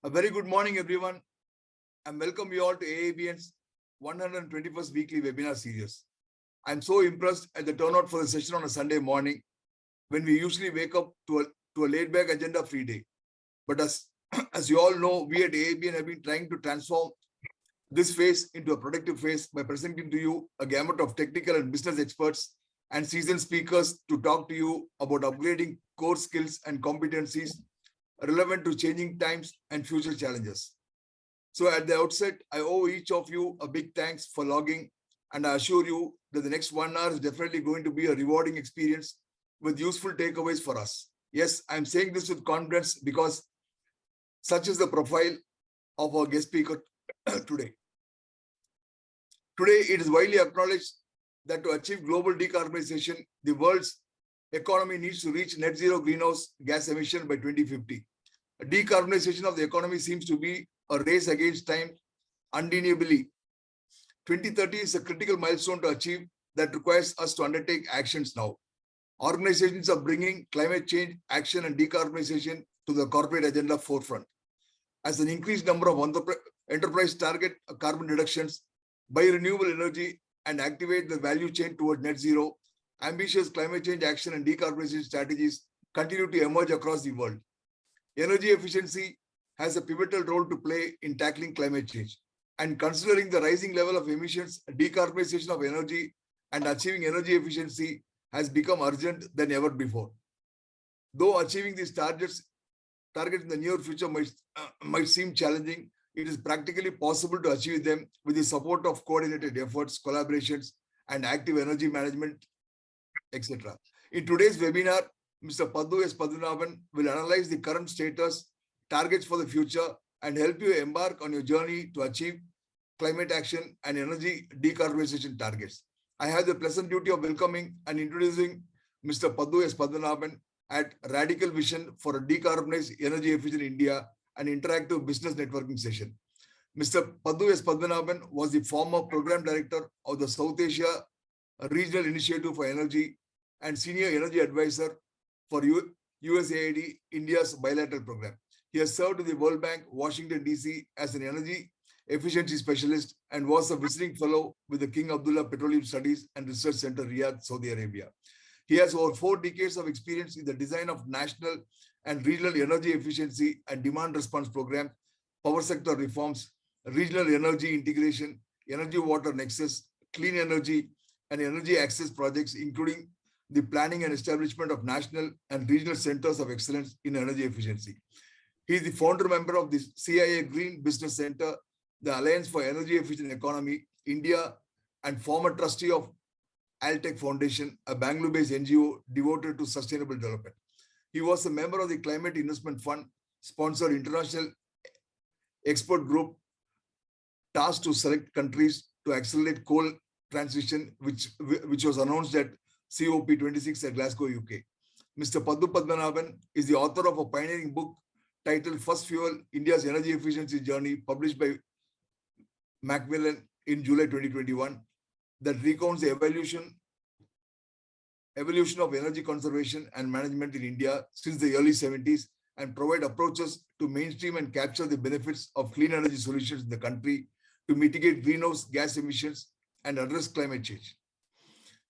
A very good morning, everyone, and welcome you all to AABN's 121st weekly webinar series. I'm so impressed at the turnout for the session on a Sunday morning when we usually wake up to a laid-back agenda-free day. But as you all know, we at AABN have been trying to transform this phase into a productive phase by presenting to you a gamut of technical and business experts and seasoned speakers to talk to you about upgrading core skills and competencies relevant to changing times and future challenges. So at the outset, I owe each of you a big thanks for logging, and I assure you that the next 1 hour is definitely going to be a rewarding experience with useful takeaways for us. Yes, I'm saying this with confidence because such is the profile of our guest speaker today. Today, it is widely acknowledged that to achieve global decarbonization, the world's economy needs to reach net zero greenhouse gas emission by 2050. Decarbonization of the economy seems to be a race against time, undeniably. 2030 is a critical milestone to achieve that requires us to undertake actions now. Organizations are bringing climate change, action, and decarbonization to the corporate agenda forefront. As an increased number of enterprise target carbon reductions, buy renewable energy, and activate the value chain toward net zero, ambitious climate change action and decarbonization strategies continue to emerge across the world. Energy efficiency has a pivotal role to play in tackling climate change. And considering the rising level of emissions, decarbonization of energy and achieving energy efficiency has become urgent than ever before. Though achieving these targets in the near future might seem challenging, it is practically possible to achieve them with the support of coordinated efforts, collaborations, and active energy management, etc. In today's webinar, Mr. Padmanabhan will analyze the current status, targets for the future, and help you embark on your journey to achieve climate action and energy decarbonization targets. I have the pleasant duty of welcoming and introducing Mr. Padmanabhan at Radical Vision for a Decarbonized Energy Efficient India, an interactive business networking session. Mr. Padmanabhan was the former program director of the South Asia Regional Initiative for Energy and senior energy advisor for USAID, India's bilateral program. He has served in the World Bank, Washington, D.C. as an energy efficiency specialist and was a visiting fellow with the King Abdullah Petroleum Studies and Research Center, Riyadh, Saudi Arabia. He has over 4 decades of experience in the design of national and regional energy efficiency and demand response programs, power sector reforms, regional energy integration, energy water nexus, clean energy, and energy access projects, including the planning and establishment of national and regional centers of excellence in energy efficiency. He is the founder member of the CIA Green Business Center, the Alliance for Energy Efficient Economy, India, and former trustee of Altech Foundation, a Bangalore-based NGO devoted to sustainable development. He was a member of the Climate Investment Fund, sponsored international expert group tasked to select countries to accelerate coal transition, which was announced at COP26 at Glasgow, UK. Mr. Padmanabhan is the author of a pioneering book titled First Fuel, India's Energy Efficiency Journey, published by Macmillan in July 2021, that recounts the evolution of energy conservation and management in India since the early 70s and provide approaches to mainstream and capture the benefits of clean energy solutions in the country to mitigate greenhouse gas emissions and address climate change.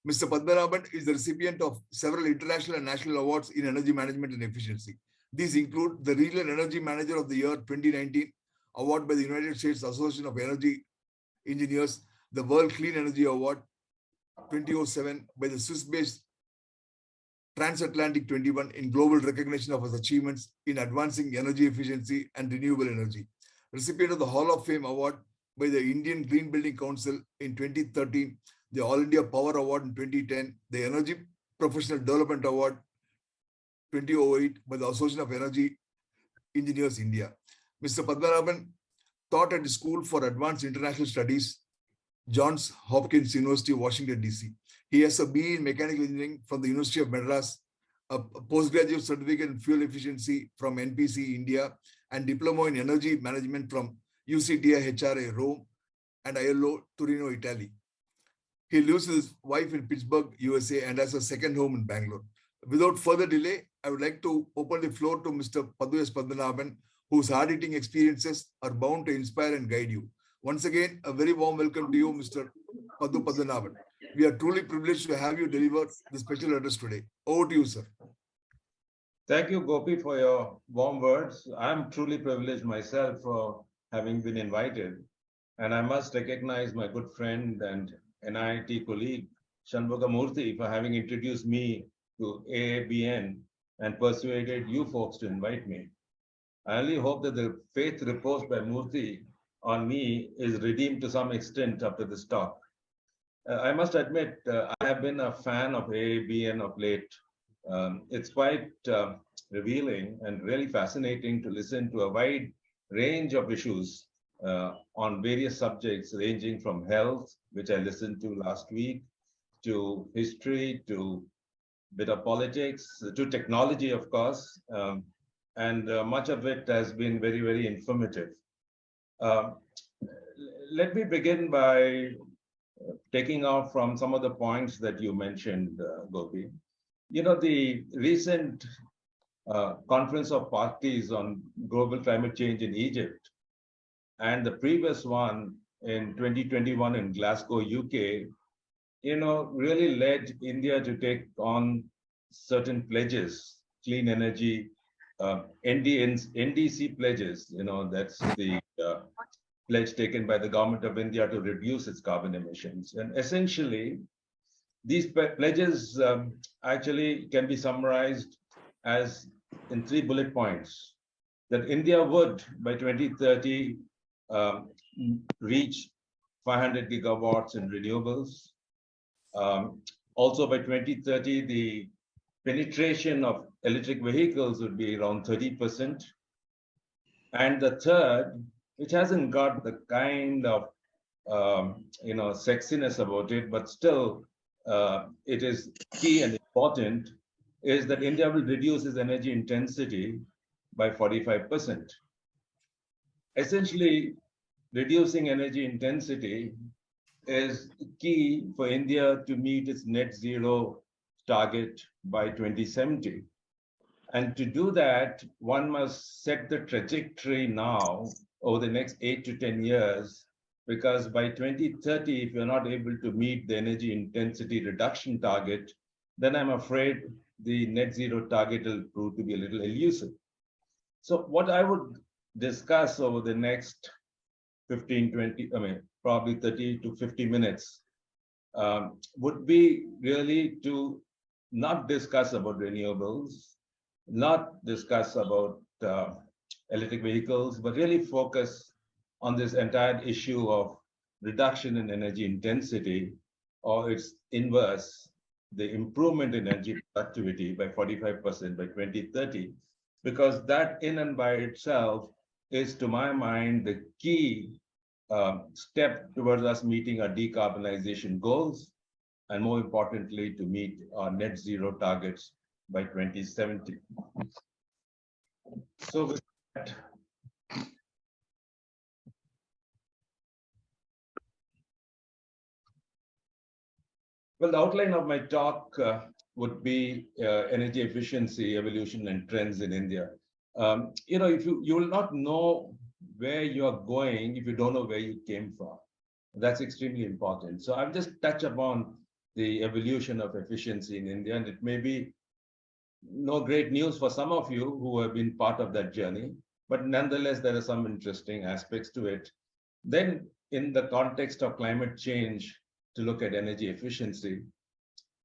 Mr. Padmanabhan is the recipient of several international and national awards in energy management and efficiency. These include the Regional Energy Manager of the Year 2019 award by the United States Association of Energy Engineers, the World Clean Energy Award 2007 by the Swiss-based Transatlantic 21 in global recognition of his achievements in advancing energy efficiency and renewable energy. Recipient of the Hall of Fame Award by the Indian Green Building Council in 2013, the All India Power Award in 2010, the Energy Professional Development Award 2008 by the Association of Energy Engineers India. Mr. Padmanabhan taught at the School for Advanced International Studies, Johns Hopkins University, Washington, D.C. He has a BE in Mechanical Engineering from the University of Madras, a postgraduate certificate in fuel efficiency from NPC, India, and diploma in energy management from UCTI HRA, Rome, and ILO, Torino, Italy. He lives with his wife in Pittsburgh, USA, and has a second home in Bangalore. Without further delay, I would like to open the floor to Mr. Padmanabhan, whose hard-hitting experiences are bound to inspire and guide you. Once again, a very warm welcome to you, Mr. Padmanabhan. We are truly privileged to have you deliver the special address today. Over to you, sir. Thank you, Gopi, for your warm words. I'm truly privileged myself for having been invited. And I must recognize my good friend and NIT colleague, Shanmugamurthy, for having introduced me to AABN and persuaded you folks to invite me. I only hope that the faith reposed by Murthy on me is redeemed to some extent after this talk. I must admit, I have been a fan of AABN of late. It's quite revealing and really fascinating to listen to a wide range of issues on various subjects, ranging from health, which I listened to last week, to history, to a bit of politics, to technology, of course, and much of it has been very, very informative. Let me begin by taking off from some of the points that you mentioned, Gopi. You know, the recent conference of parties on global climate change in Egypt and the previous one in 2021 in Glasgow, UK, you know, really led India to take on certain pledges, clean energy, NDC pledges, you know, that's the pledge taken by the government of India to reduce its carbon emissions. And essentially, these pledges actually can be summarized as in 3 bullet points: that India would, by 2030, reach 500 gigawatts in renewables. Also, by 2030, the penetration of electric vehicles would be around 30%. And the third, which hasn't got the kind of you know, sexiness about it, but still it is key and important, is that India will reduce its energy intensity by 45%. Essentially, reducing energy intensity is key for India to meet its net zero target by 2070. And to do that, one must set the trajectory now over the next 8 to 10 years, because by 2030, if you're not able to meet the energy intensity reduction target, then I'm afraid the net zero target will prove to be a little elusive. So what I would discuss over the next 15, 20, probably 30 to 50 minutes would be really to not discuss about renewables, not discuss about electric vehicles, but really focus on this entire issue of reduction in energy intensity, or its inverse, the improvement in energy productivity by 45% by 2030, because that in and by itself is, to my mind, the key step towards us meeting our decarbonization goals, and more importantly, to meet our net zero targets by 2070. So with that, well, the outline of my talk would be energy efficiency, evolution, and trends in India. You know, if you will not know where you are going if you don't know where you came from. That's extremely important. So I'll just touch upon the evolution of efficiency in India, and it may be no great news for some of you who have been part of that journey, but nonetheless, there are some interesting aspects to it. Then, in the context of climate change, to look at energy efficiency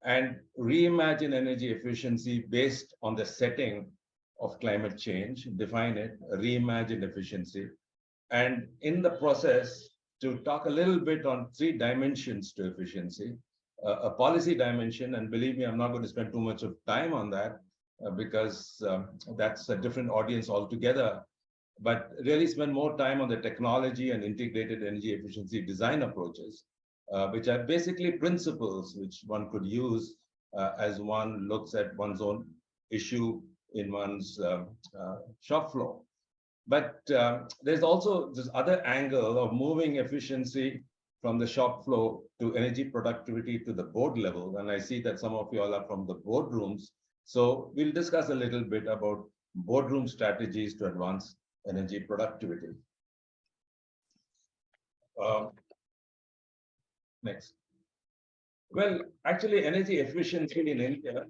and reimagine energy efficiency based on the setting of climate change, define it, reimagine efficiency, and in the process, to talk a little bit on 3 dimensions to efficiency, a policy dimension, and believe me, I'm not going to spend too much of time on that because that's a different audience altogether, but really spend more time on the technology and integrated energy efficiency design approaches, which are basically principles which one could use as one looks at one's own issue in one's shop floor. But there's also this other angle of moving efficiency from the shop floor to energy productivity to the board level. And I see that some of you all are from the boardrooms. So we'll discuss a little bit about boardroom strategies to advance energy productivity. Um, Next. Well, actually, energy efficiency in India,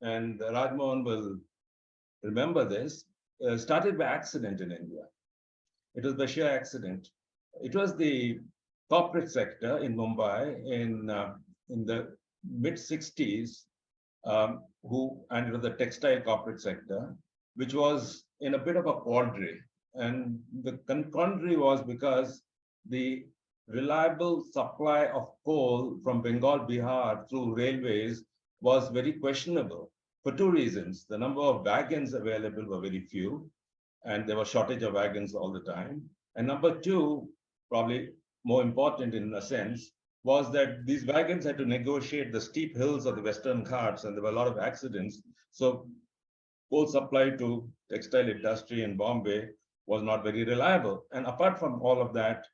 and Rajmohan will remember this, started by accident in India. It was by sheer accident. It was the corporate sector in Mumbai in the mid 60s, and it was the textile corporate sector, which was in a bit of a quandary. And the quandary was because the reliable supply of coal from Bengal, Bihar through railways was very questionable for two reasons. The number of wagons available were very few, and there was shortage of wagons all the time. And number two, probably more important in a sense, was that these wagons had to negotiate the steep hills of the Western Ghats, and there were a lot of accidents. So coal supply to textile industry in Bombay was not very reliable. And apart from all of that,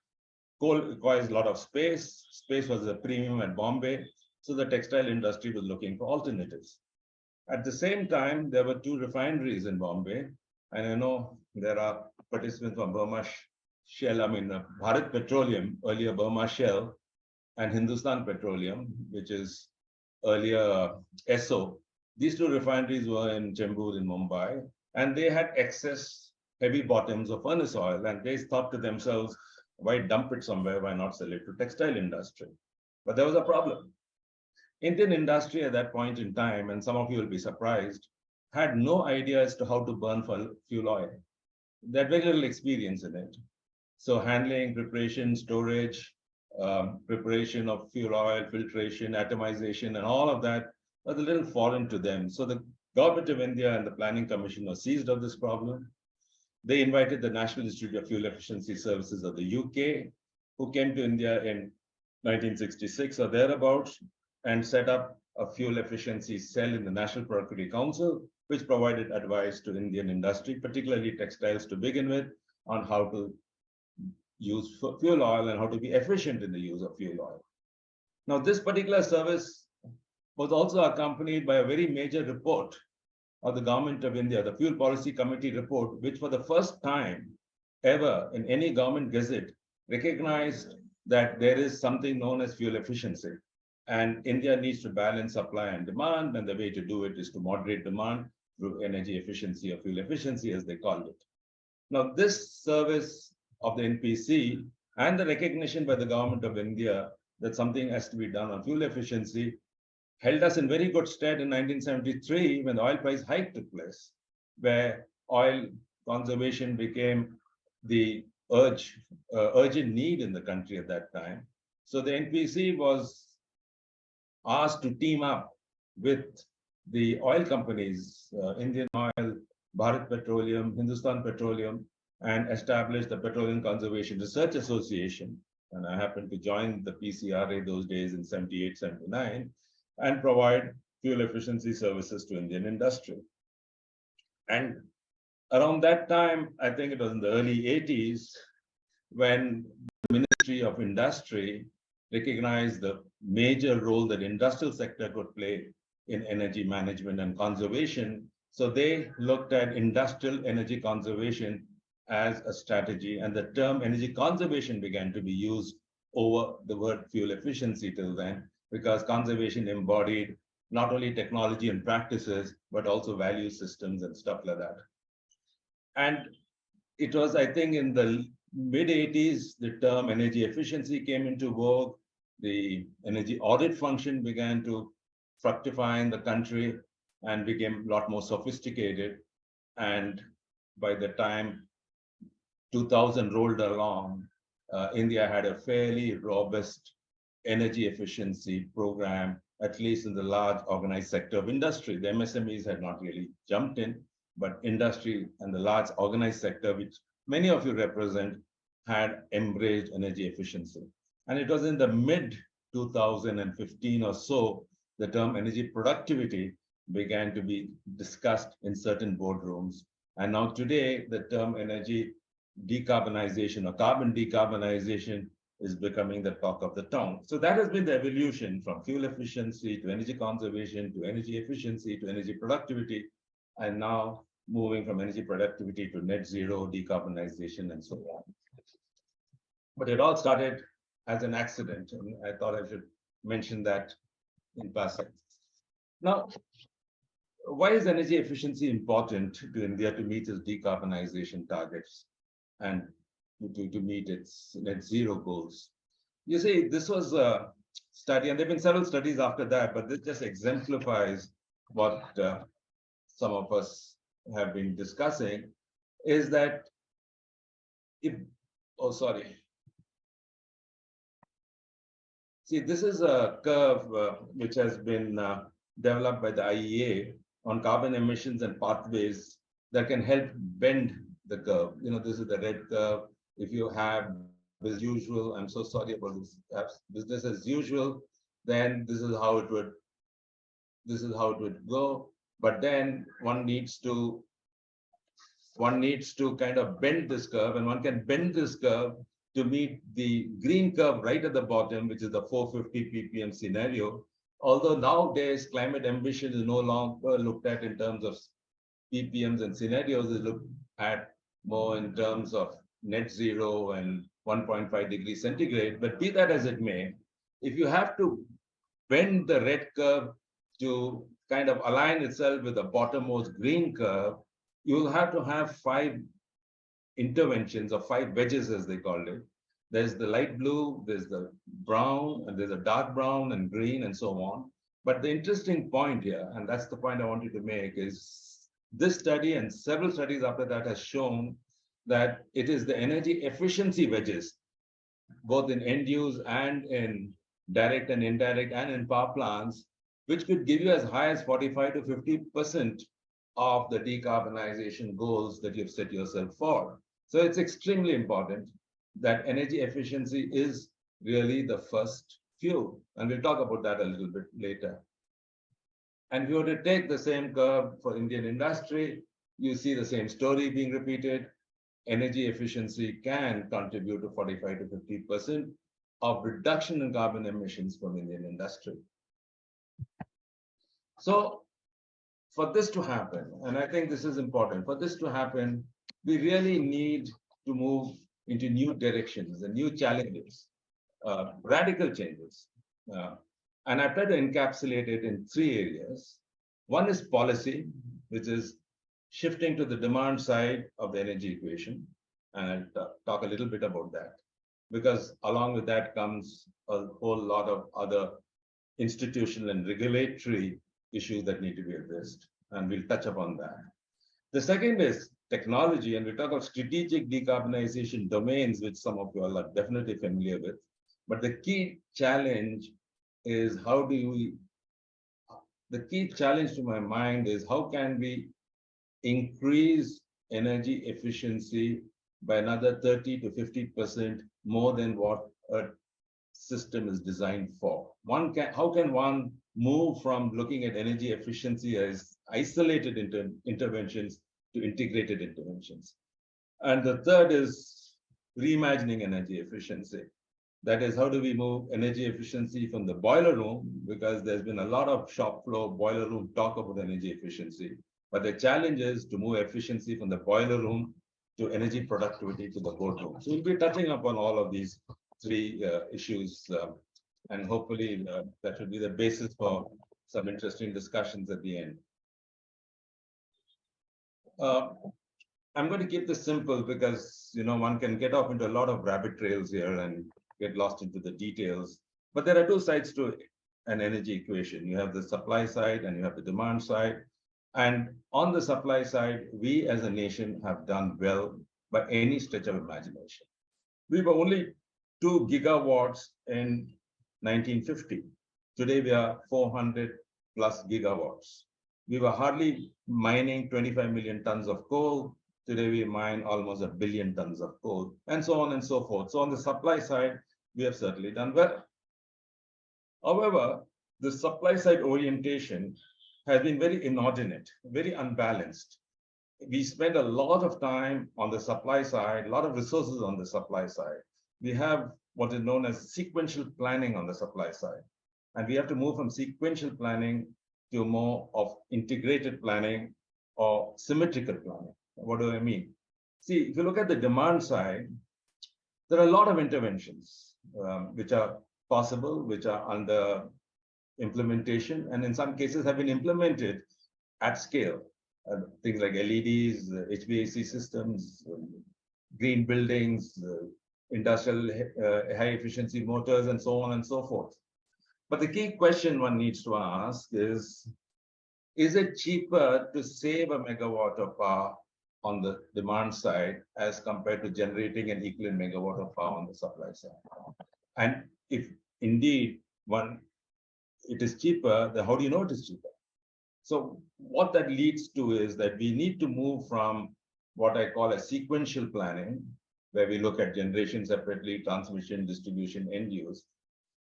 coal requires a lot of space. Space was a premium at Bombay. So the textile industry was looking for alternatives. At the same time, there were two refineries in Bombay. And I know there are participants from Burma Shell, Bharat Petroleum, earlier Burma Shell, and Hindustan Petroleum, which is earlier Esso. These two refineries were in Chembur in Mumbai, and they had excess heavy bottoms of furnace oil, and they thought to themselves, why dump it somewhere? Why not sell it to textile industry? But there was a problem. Indian industry at that point in time, and some of you will be surprised, had no idea as to how to burn fuel oil. They had very little experience in it. So handling, preparation, storage, preparation of fuel oil, filtration, atomization, and all of that was a little foreign to them. So the government of India and the Planning Commission were seized of this problem. They invited the National Institute of Fuel Efficiency Services of the UK, who came to India in 1966 or thereabouts, and set up a fuel efficiency cell in the National Productivity Council, which provided advice to Indian industry, particularly textiles to begin with, on how to use fuel oil and how to be efficient in the use of fuel oil. Now, this particular service was also accompanied by a very major report of the Government of India, the Fuel Policy Committee report, which for the first time ever in any government gazette recognized that there is something known as fuel efficiency. And India needs to balance supply and demand, and the way to do it is to moderate demand through energy efficiency or fuel efficiency, as they called it. Now, this service of the NPC and the recognition by the Government of India that something has to be done on fuel efficiency held us in very good stead in 1973 when the oil price hike took place, where oil conservation became the urgent need in the country at that time. So the NPC was asked to team up with the oil companies, Indian Oil, Bharat Petroleum, Hindustan Petroleum, and establish the Petroleum Conservation Research Association. And I happened to join the PCRA those days in 78, 79, and provide fuel efficiency services to Indian industry. And around that time, I think it was in the early 80s, when the Ministry of Industry recognized the major role that industrial sector could play in energy management and conservation. So they looked at industrial energy conservation as a strategy, and the term energy conservation began to be used over the word fuel efficiency till then, because conservation embodied not only technology and practices, but also value systems and stuff like that. And it was, I think, in the mid 80s, the term energy efficiency came into vogue. The energy audit function began to fructify in the country and became a lot more sophisticated. And by the time 2000 rolled along, India had a fairly robust energy efficiency program, at least in the large organized sector of industry. The MSMEs had not really jumped in, but industry and the large organized sector, which many of you represent, had embraced energy efficiency. And it was in the mid 2015 or so, the term energy productivity began to be discussed in certain boardrooms. And now today, the term energy decarbonization or carbon decarbonization is becoming the talk of the town. So that has been the evolution from fuel efficiency to energy conservation to energy efficiency to energy productivity. And now moving from energy productivity to net zero, decarbonization, and so on. But it all started as an accident, and I thought I should mention that in passing. Now, why is energy efficiency important to India to meet its decarbonization targets and to meet its net zero goals? You see, this was a study, and there have been several studies after that, but this just exemplifies what some of us have been discussing, is that if, oh, sorry. See, this is a curve which has been developed by the IEA on carbon emissions and pathways that can help bend the curve. You know, this is the red curve. If you have business as usual, I'm so sorry about this, business as usual, then this is how it would go. But then one needs to kind of bend this curve, and one can bend this curve to meet the green curve right at the bottom, which is the 450 ppm scenario. Although nowadays climate ambition is no longer looked at in terms of ppms and scenarios, is looked at more in terms of net zero and 1.5 degrees centigrade. But be that as it may, if you have to bend the red curve to kind of align itself with the bottommost green curve, you will have to have 5 interventions, or 5 wedges as they called it. There's the light blue, there's the brown, and there's a dark brown and green and so on. But the interesting point here, and that's the point I wanted to make, is this study and several studies after that has shown that it is the energy efficiency wedges, both in end use and in direct and indirect and in power plants, which could give you as high as 45 to 50% of the decarbonization goals that you've set yourself for. So it's extremely important that energy efficiency is really the first few. And we'll talk about that a little bit later. And if you were to take the same curve for Indian industry, you see the same story being repeated. Energy efficiency can contribute to 45 to 50% of reduction in carbon emissions from Indian industry. So for this to happen, and I think this is important, for this to happen, we really need to move into new directions and new challenges, radical changes. And I've tried to encapsulate it in 3 areas. One is policy, which is shifting to the demand side of the energy equation. And I'll talk a little bit about that, because along with that comes a whole lot of other institutional and regulatory issues that need to be addressed. And we'll touch upon that. The second is technology, and we talk of strategic decarbonization domains, which some of you all are definitely familiar with. But the key challenge is the key challenge to my mind is how can we increase energy efficiency by another 30 to 50% more than what a system is designed for. How can one move from looking at energy efficiency as isolated interventions to integrated interventions? And the third is reimagining energy efficiency. That is, how do we move energy efficiency from the boiler room? Because there's been a lot of shop floor boiler room talk about energy efficiency. But the challenge is to move efficiency from the boiler room to energy productivity to the boardroom. So we'll be touching upon all of these 3 issues, and hopefully that should be the basis for some interesting discussions at the end. I'm going to keep this simple because one can get off into a lot of rabbit trails here and get lost into the details. But there are 2 sides to an energy equation. You have the supply side and you have the demand side. And on the supply side, we as a nation have done well by any stretch of imagination. We were only 2 gigawatts in 1950. Today we are 400 plus gigawatts. We were hardly mining 25 million tons of coal. Today we mine almost 1 billion tons of coal, and so on and so forth. So on the supply side, we have certainly done well. However, the supply side orientation has been very inordinate, very unbalanced. We spend a lot of time on the supply side, a lot of resources on the supply side. We have what is known as sequential planning on the supply side. And we have to move from sequential planning to more of integrated planning or symmetrical planning. What do I mean? See, if you look at the demand side, there are a lot of interventions which are possible, which are under implementation, and in some cases have been implemented at scale. Things like LEDs, HVAC systems, green buildings, industrial high efficiency motors, and so on and so forth. But the key question one needs to ask is it cheaper to save a megawatt of power on the demand side as compared to generating an equivalent megawatt of power on the supply side? And if indeed it is cheaper, then how do you know it is cheaper? So what that leads to is that we need to move from what I call a sequential planning, where we look at generation separately, transmission, distribution, end use,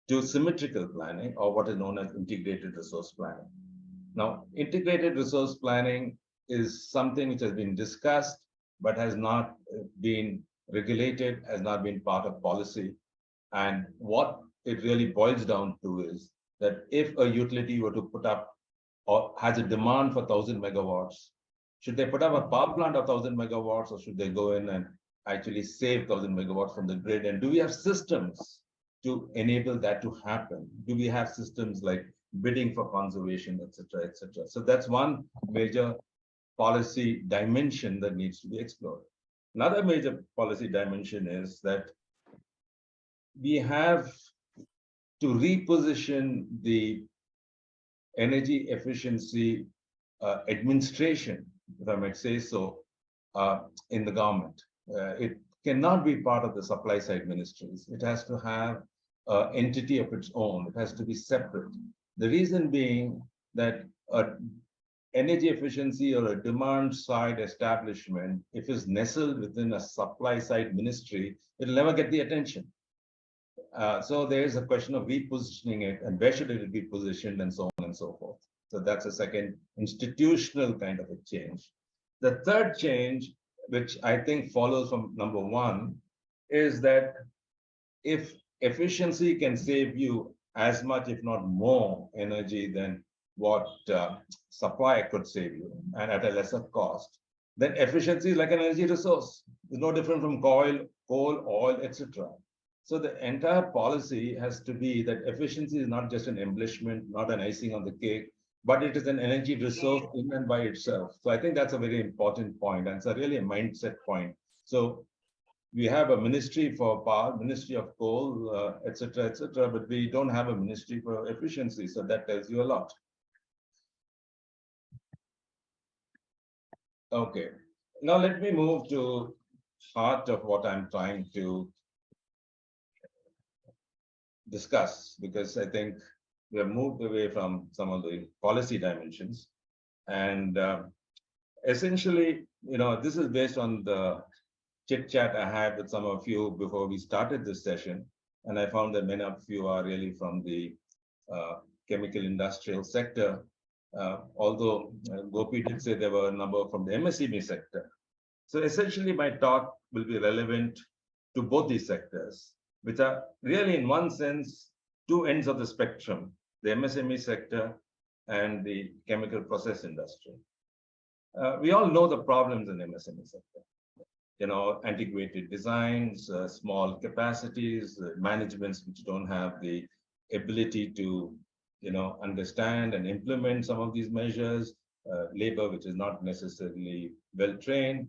to symmetrical planning, or what is known as integrated resource planning. Now, integrated resource planning is something which has been discussed, but has not been regulated, has not been part of policy. And what it really boils down to is that if a utility were to put up or has a demand for 1,000 megawatts, should they put up a power plant of 1,000 megawatts, or should they go in and actually save 1,000 megawatts from the grid? And do we have systems to enable that to happen? Do we have systems like bidding for conservation, et cetera, et cetera? So that's one major policy dimension that needs to be explored. Another major policy dimension is that we have to reposition the energy efficiency administration, if I might say so, in the government. It cannot be part of the supply side ministries. It has to have an entity of its own. It has to be separate. The reason being that energy efficiency or a demand side establishment, if it's nestled within a supply side ministry, it'll never get the attention. So there is a question of repositioning it, and where should it be positioned, and so on and so forth. So that's a second institutional kind of a change. The third change, which I think follows from number one, is that if efficiency can save you as much, if not more, energy than what supply could save you, and at a lesser cost, then efficiency is like an energy resource. It's no different from coal, oil, etc. So the entire policy has to be that efficiency is not just an embellishment, not an icing on the cake, but it is an energy resource in and by itself. So I think that's a very important point, and it's really a mindset point. So we have a ministry for power, ministry of coal, et cetera, but we don't have a ministry for efficiency. So that tells you a lot. Okay, now let me move to heart of what I'm trying to discuss, because I think we have moved away from some of the policy dimensions. And essentially, this is based on the chit chat I had with some of you before we started this session. And I found that many of you are really from the chemical industrial sector. Although Gopi did say there were a number from the MSME sector. So essentially my talk will be relevant to both these sectors, which are really in one sense, two ends of the spectrum, the MSME sector and the chemical process industry. We all know the problems in the MSME sector. Antiquated designs, small capacities, managements which don't have the ability to, understand and implement some of these measures, labor which is not necessarily well trained.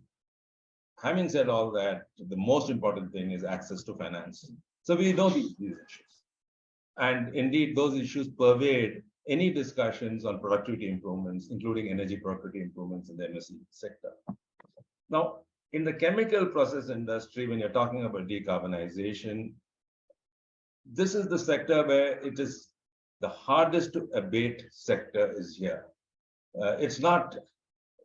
Having said all that, the most important thing is access to finance. So we know these issues. And indeed, those issues pervade any discussions on productivity improvements, including energy productivity improvements in the MSME sector. Now, in the chemical process industry, when you're talking about decarbonization, this is the sector where it is the hardest to abate sector is here. It's not,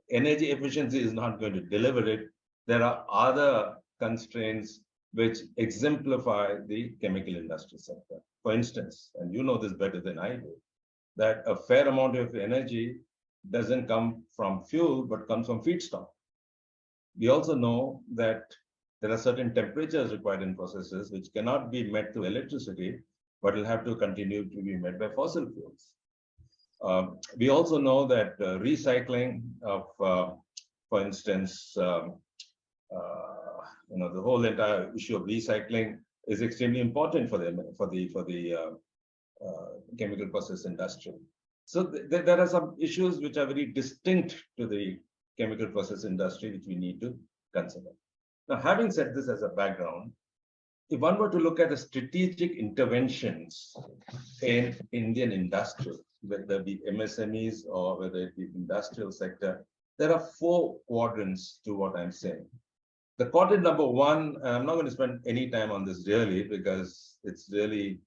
energy efficiency is not going to deliver it. There are other constraints which exemplify the chemical industry sector. For instance, and you know this better than I do, that a fair amount of energy doesn't come from fuel, but comes from feedstock. We also know that there are certain temperatures required in processes which cannot be met through electricity, but will have to continue to be met by fossil fuels. We also know that recycling of, for instance, the whole entire issue of recycling is extremely important for the chemical process industry. So there are some issues which are very distinct to the chemical process industry, which we need to consider. Now, having said this as a background, if one were to look at the strategic interventions in Indian industry, whether it be MSMEs or whether it be industrial sector, there are 4 quadrants to what I'm saying. The quadrant number 1, and I'm not going to spend any time on this really because it's really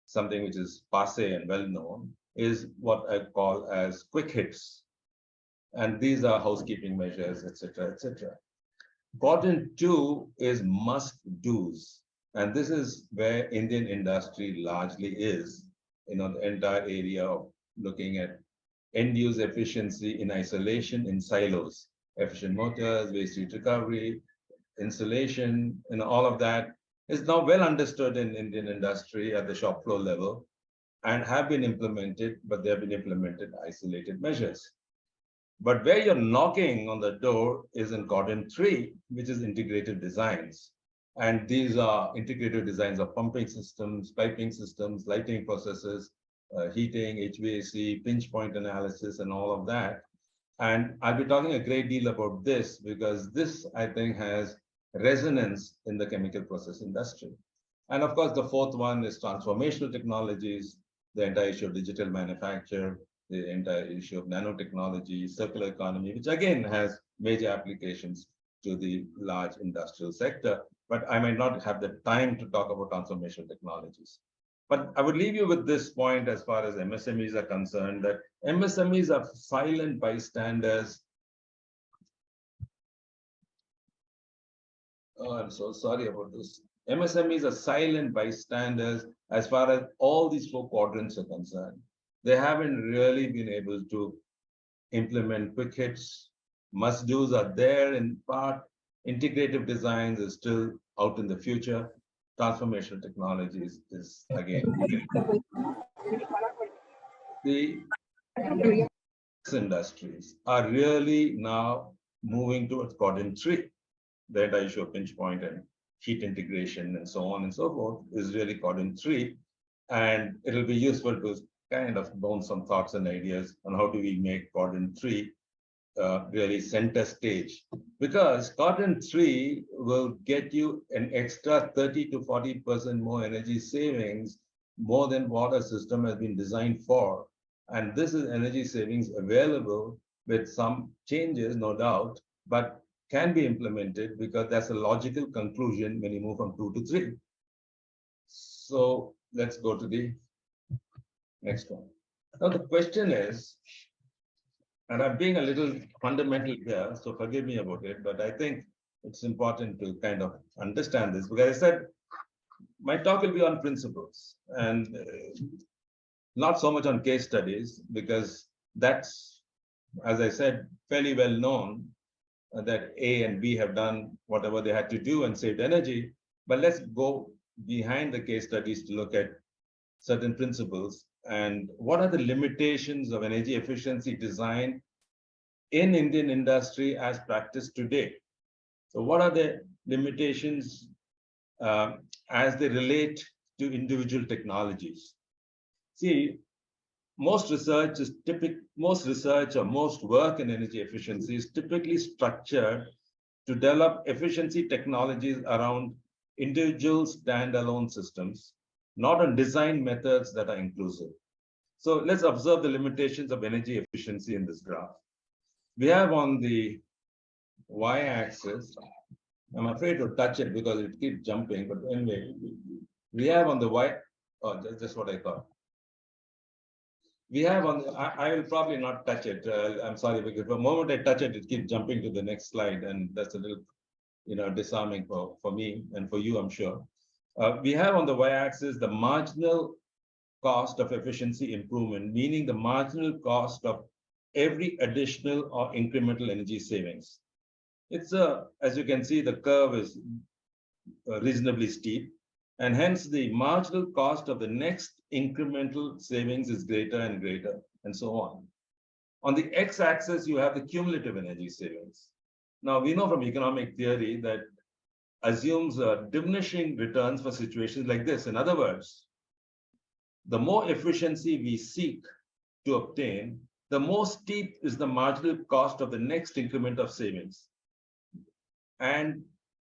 something which is passé and well known, is what I call as quick hits. And these are housekeeping measures, etc., etc. Quadrant 2 is must-dos. And this is where Indian industry largely is, the entire area of looking at end-use efficiency in isolation in silos, efficient motors, waste heat recovery, insulation, all of that is now well understood in Indian industry at the shop floor level and have been implemented, but they have been implemented isolated measures. But where you're knocking on the door is in quadrant 3, which is integrated designs. And these are integrated designs of pumping systems, piping systems, lighting processes, heating, HVAC, pinch point analysis, and all of that. And I'll be talking a great deal about this because this, I think, has resonance in the chemical process industry. And of course, the 4th one is transformational technologies, the entire issue of digital manufacture, the entire issue of nanotechnology, circular economy, which again has major applications to the large industrial sector. But I might not have the time to talk about transformational technologies. But I would leave you with this point as far as MSMEs are concerned, that MSMEs are silent bystanders. Oh, I'm so sorry about this. MSMEs are silent bystanders as far as all these 4 quadrants are concerned. They haven't really been able to implement quick hits. Must-dos are there in part. Integrative designs is still out in the future. Transformational technologies is again. The industries are really now moving towards quadrant 3. The entire issue of pinch point and heat integration and so on and so forth is really quadrant 3. And it'll be useful to kind of bounce some thoughts and ideas on how do we make quadrant 3 really center stage. Because quadrant 3 will get you an extra 30 to 40% more energy savings, more than what a system has been designed for. And this is energy savings available with some changes, no doubt, but can be implemented because that's a logical conclusion when you move from 2 to 3. So let's go to the next one. Now the question is, and I'm being a little fundamental here, so forgive me about it, but I think it's important to kind of understand this because I said my talk will be on principles and not so much on case studies because that's, as I said, fairly well known that A and B have done whatever they had to do and saved energy. But let's go behind the case studies to look at certain principles and what are the limitations of energy efficiency design in Indian industry as practiced today. So what are the limitations as they relate to individual technologies? See, most research or most work in energy efficiency is typically structured to develop efficiency technologies around individual standalone systems, not on design methods that are inclusive. So let's observe the limitations of energy efficiency in this graph. We have on the y-axis, I'm afraid to touch it because it keeps jumping, but anyway, we have on the that's just what I thought. We have on, I will probably not touch it. I'm sorry, because the moment I touch it, it keeps jumping to the next slide. And that's a little, disarming for me and for you, I'm sure. We have on the y-axis the marginal cost of efficiency improvement, meaning the marginal cost of every additional or incremental energy savings. It's as you can see, the curve is reasonably steep. And hence the marginal cost of the next incremental savings is greater and greater. and so on. On the x-axis, you have the cumulative energy savings. Now, we know from economic theory that assumes diminishing returns for situations like this. In other words, the more efficiency we seek to obtain, the more steep is the marginal cost of the next increment of savings. And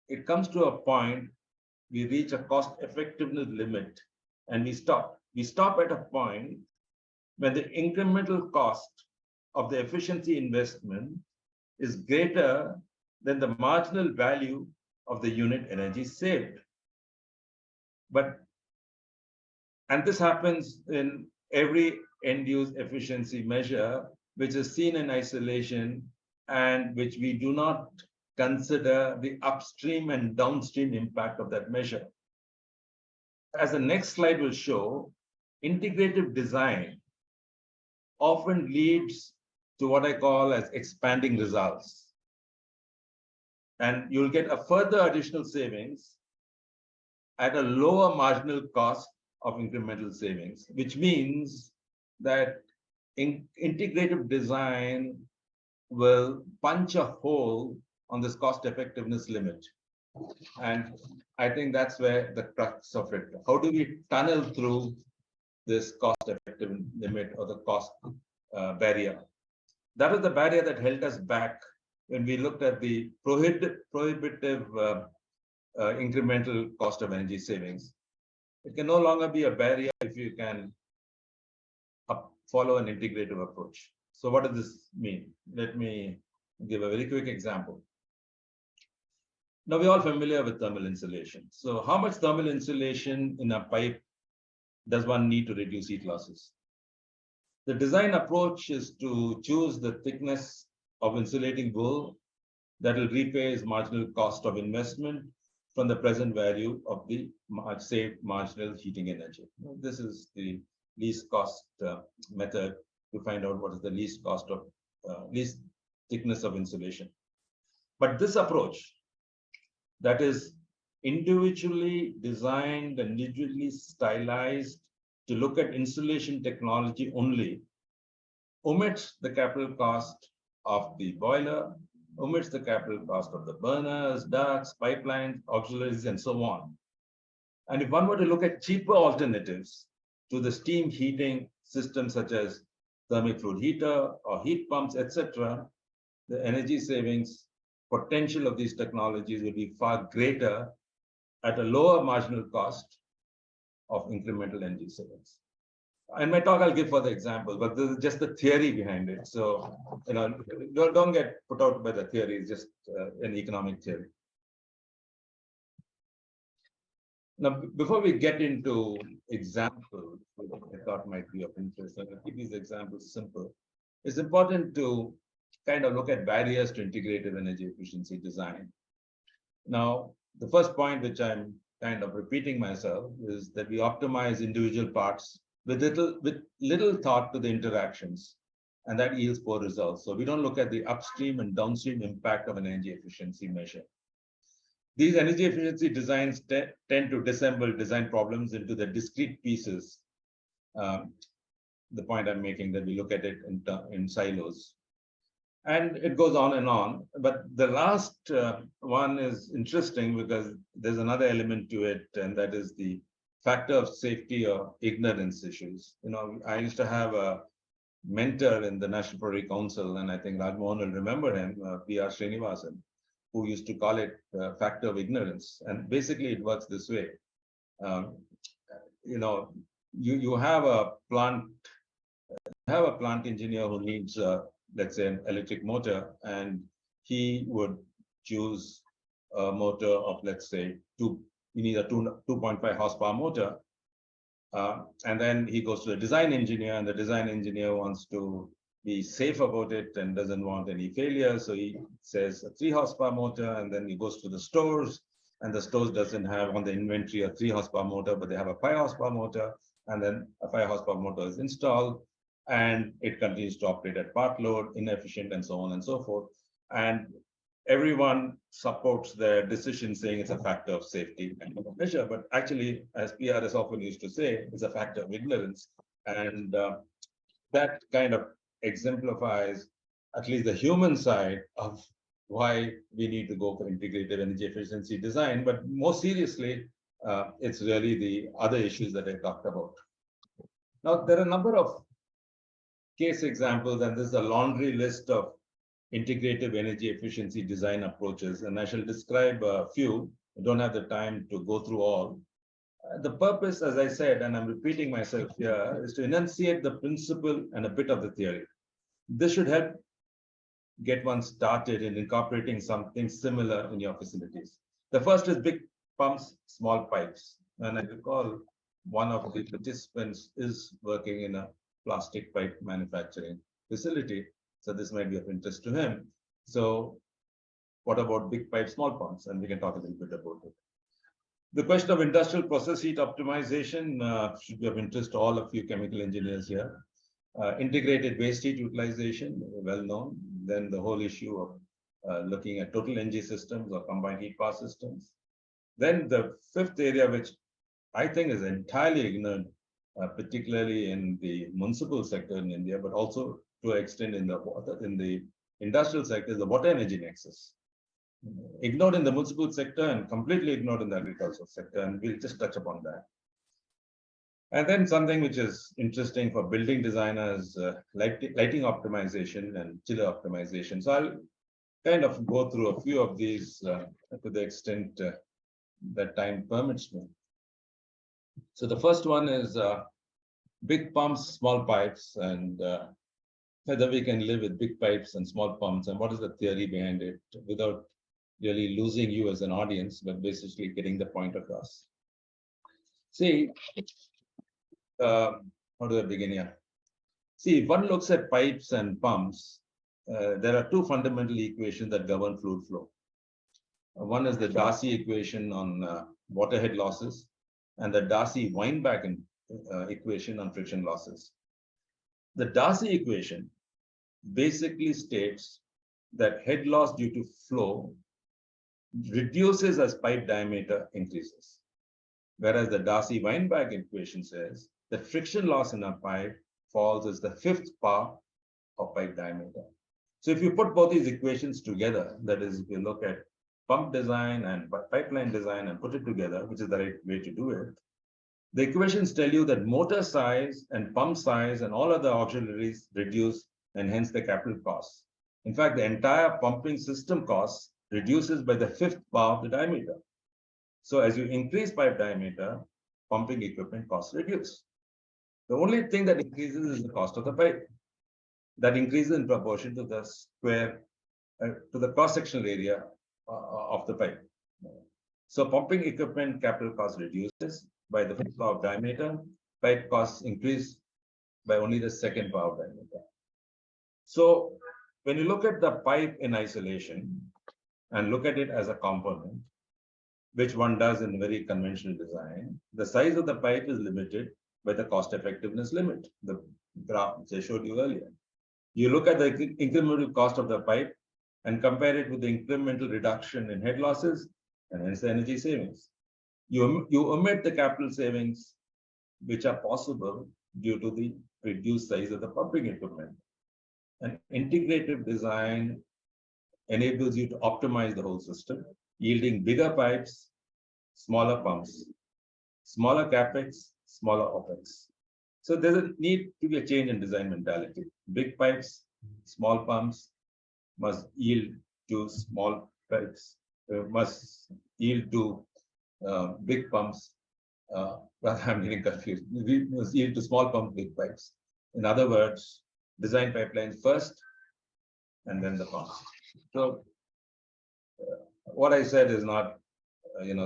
it comes to a point, we reach a cost effectiveness limit and we stop. We stop at a point when the incremental cost of the efficiency investment is greater than the marginal value of the unit energy saved. And this happens in every end-use efficiency measure, which is seen in isolation and which we do not consider the upstream and downstream impact of that measure. As the next slide will show, integrative design often leads to what I call as expanding results. And you'll get a further additional savings at a lower marginal cost of incremental savings, which means that integrative design will punch a hole on this cost effectiveness limit. And I think that's where the crux of it. How do we tunnel through this cost effective limit or the cost barrier? That was the barrier that held us back when we looked at the prohibitive incremental cost of energy savings. It can no longer be a barrier if you can follow an integrative approach. So what does this mean? Let me give a very quick example. Now, we're all familiar with thermal insulation. So how much thermal insulation in a pipe does one need to reduce heat losses? The design approach is to choose the thickness of insulating wool that will repay its marginal cost of investment from the present value of the saved marginal heating energy. This is the least cost method to find out what is the least cost of least thickness of insulation. But this approach that is individually designed and individually stylized to look at insulation technology only omits the capital cost of the boiler, omits the capital cost of the burners, ducts, pipelines, auxiliaries, and so on. And if one were to look at cheaper alternatives to the steam heating systems such as thermic fluid heater or heat pumps, etc., the energy savings potential of these technologies will be far greater at a lower marginal cost of incremental energy savings. In my talk, I'll give further examples, but this is just the theory behind it. So, don't get put out by the theory, it's just an economic theory. Now, before we get into examples, which I thought might be of interest, I'll keep these examples simple. It's important to kind of look at barriers to integrative energy efficiency design. Now, the first point, which I'm kind of repeating myself, is that we optimize individual parts with little thought to the interactions, and that yields poor results. So we don't look at the upstream and downstream impact of an energy efficiency measure. These energy efficiency designs tend to disassemble design problems into the discrete pieces. The point I'm making, that we look at it in silos. And it goes on and on. But the last one is interesting because there's another element to it, and that is the factor of safety or ignorance issues. I used to have a mentor in the National Product Council, and I think Rajmohan will remember him, P.R. Srinivasan, who used to call it factor of ignorance. And basically it works this way. You have a plant engineer who needs, let's say, an electric motor, and he would choose a motor of, let's say, you need a 2.5 horsepower motor. And then he goes to the design engineer, and the design engineer wants to be safe about it and doesn't want any failure. So he says a 3 horsepower motor, and then he goes to the stores, and the stores doesn't have on the inventory a 3 horsepower motor, but they have a 5 horsepower motor, and then a 5 horsepower motor is installed, and it continues to operate at part load, inefficient, and so on and so forth. And everyone supports their decision, saying it's a factor of safety and measure, but actually, as PRS often used to say, it's a factor of ignorance. And that kind of exemplifies at least the human side of why we need to go for integrated energy efficiency design. But more seriously, it's really the other issues that I talked about. Now, there are a number of case examples, and this is a laundry list of integrative energy efficiency design approaches, and I shall describe a few. I don't have the time to go through all. The purpose, as I said, and I'm repeating myself here, is to enunciate the principle and a bit of the theory. This should help get one started in incorporating something similar in your facilities. The first is big pumps, small pipes. And I recall one of the participants is working in a plastic pipe manufacturing facility. So this might be of interest to him. So what about big pipe, small pumps? And we can talk a little bit about it. The question of industrial process heat optimization should be of interest to all of you chemical engineers here. Integrated waste heat utilization, well known. Then the whole issue of looking at total energy systems or combined heat power systems. Then the fifth area, which I think is entirely ignored, particularly in the municipal sector in India, but also to an extent in the industrial sector, is the water energy nexus. Ignored in the municipal sector and completely ignored in the agricultural sector, and we'll just touch upon that. And then something which is interesting for building designers, lighting optimization and chiller optimization. So I'll kind of go through a few of these to the extent that time permits me. So the first one is big pumps, small pipes, and whether we can live with big pipes and small pumps, and what is the theory behind it without really losing you as an audience, but basically getting the point across. See, how do I begin here? See, if one looks at pipes and pumps, there are two fundamental equations that govern fluid flow. One is the Darcy equation on water head losses, and the Darcy-Weinbach equation on friction losses. The Darcy equation basically states that head loss due to flow reduces as pipe diameter increases, whereas the Darcy-Weinbach equation says that friction loss in a pipe falls as the fifth power of pipe diameter. So if you put both these equations together, that is, if you look at pump design and pipeline design and put it together, which is the right way to do it, the equations tell you that motor size and pump size and all other auxiliaries reduce, and hence the capital costs. In fact, the entire pumping system costs reduces by the fifth power of the diameter. So as you increase pipe diameter, pumping equipment costs reduce. The only thing that increases is the cost of the pipe. That increases in proportion to the square, to the cross-sectional area of the pipe. So pumping equipment capital cost reduces by the fifth power of diameter. Pipe costs increase by only the second power of diameter. So when you look at the pipe in isolation and look at it as a component, which one does in very conventional design, the size of the pipe is limited by the cost effectiveness limit, the graph which I showed you earlier. You look at the incremental cost of the pipe and compare it with the incremental reduction in head losses and hence the energy savings. You omit the capital savings which are possible due to the reduced size of the pumping equipment. An integrative design enables you to optimize the whole system, yielding bigger pipes, smaller pumps, smaller capex, smaller opex. So there's a need to be a change in design mentality. Big pipes, small pumps must yield to small pipes, must yield to big pumps. I'm getting confused. We must yield to small pump, big pipes. In other words, design pipelines first and then the pumps. So what I said is not,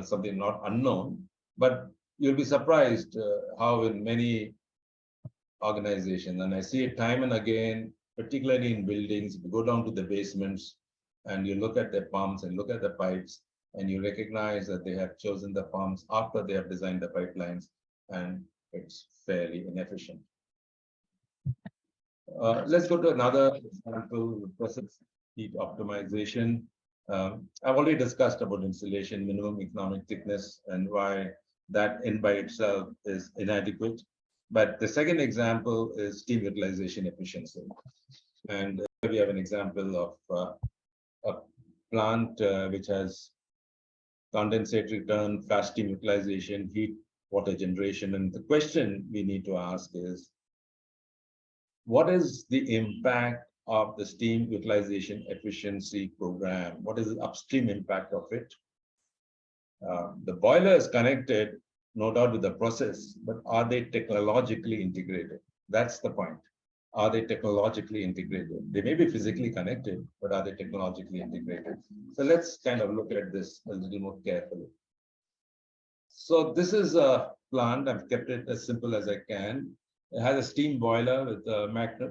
something not unknown, but you'll be surprised how in many organizations, and I see it time and again, particularly in buildings, if you go down to the basements and you look at the pumps and look at the pipes, and you recognize that they have chosen the pumps after they have designed the pipelines, and it's fairly inefficient. Let's go to another example, process heat optimization. I've already discussed about insulation, minimum economic thickness, and why that in by itself is inadequate. But the second example is steam utilization efficiency. And we have an example of a plant which has condensate return, fast steam utilization, heat, water generation. And the question we need to ask is, what is the impact of the steam utilization efficiency program? What is the upstream impact of it? The boiler is connected, no doubt, with the process, but are they technologically integrated? That's the point. Are they technologically integrated? They may be physically connected, but are they technologically integrated? So let's kind of look at this a little more carefully. So this is a plant. I've kept it as simple as I can. It has a steam boiler with a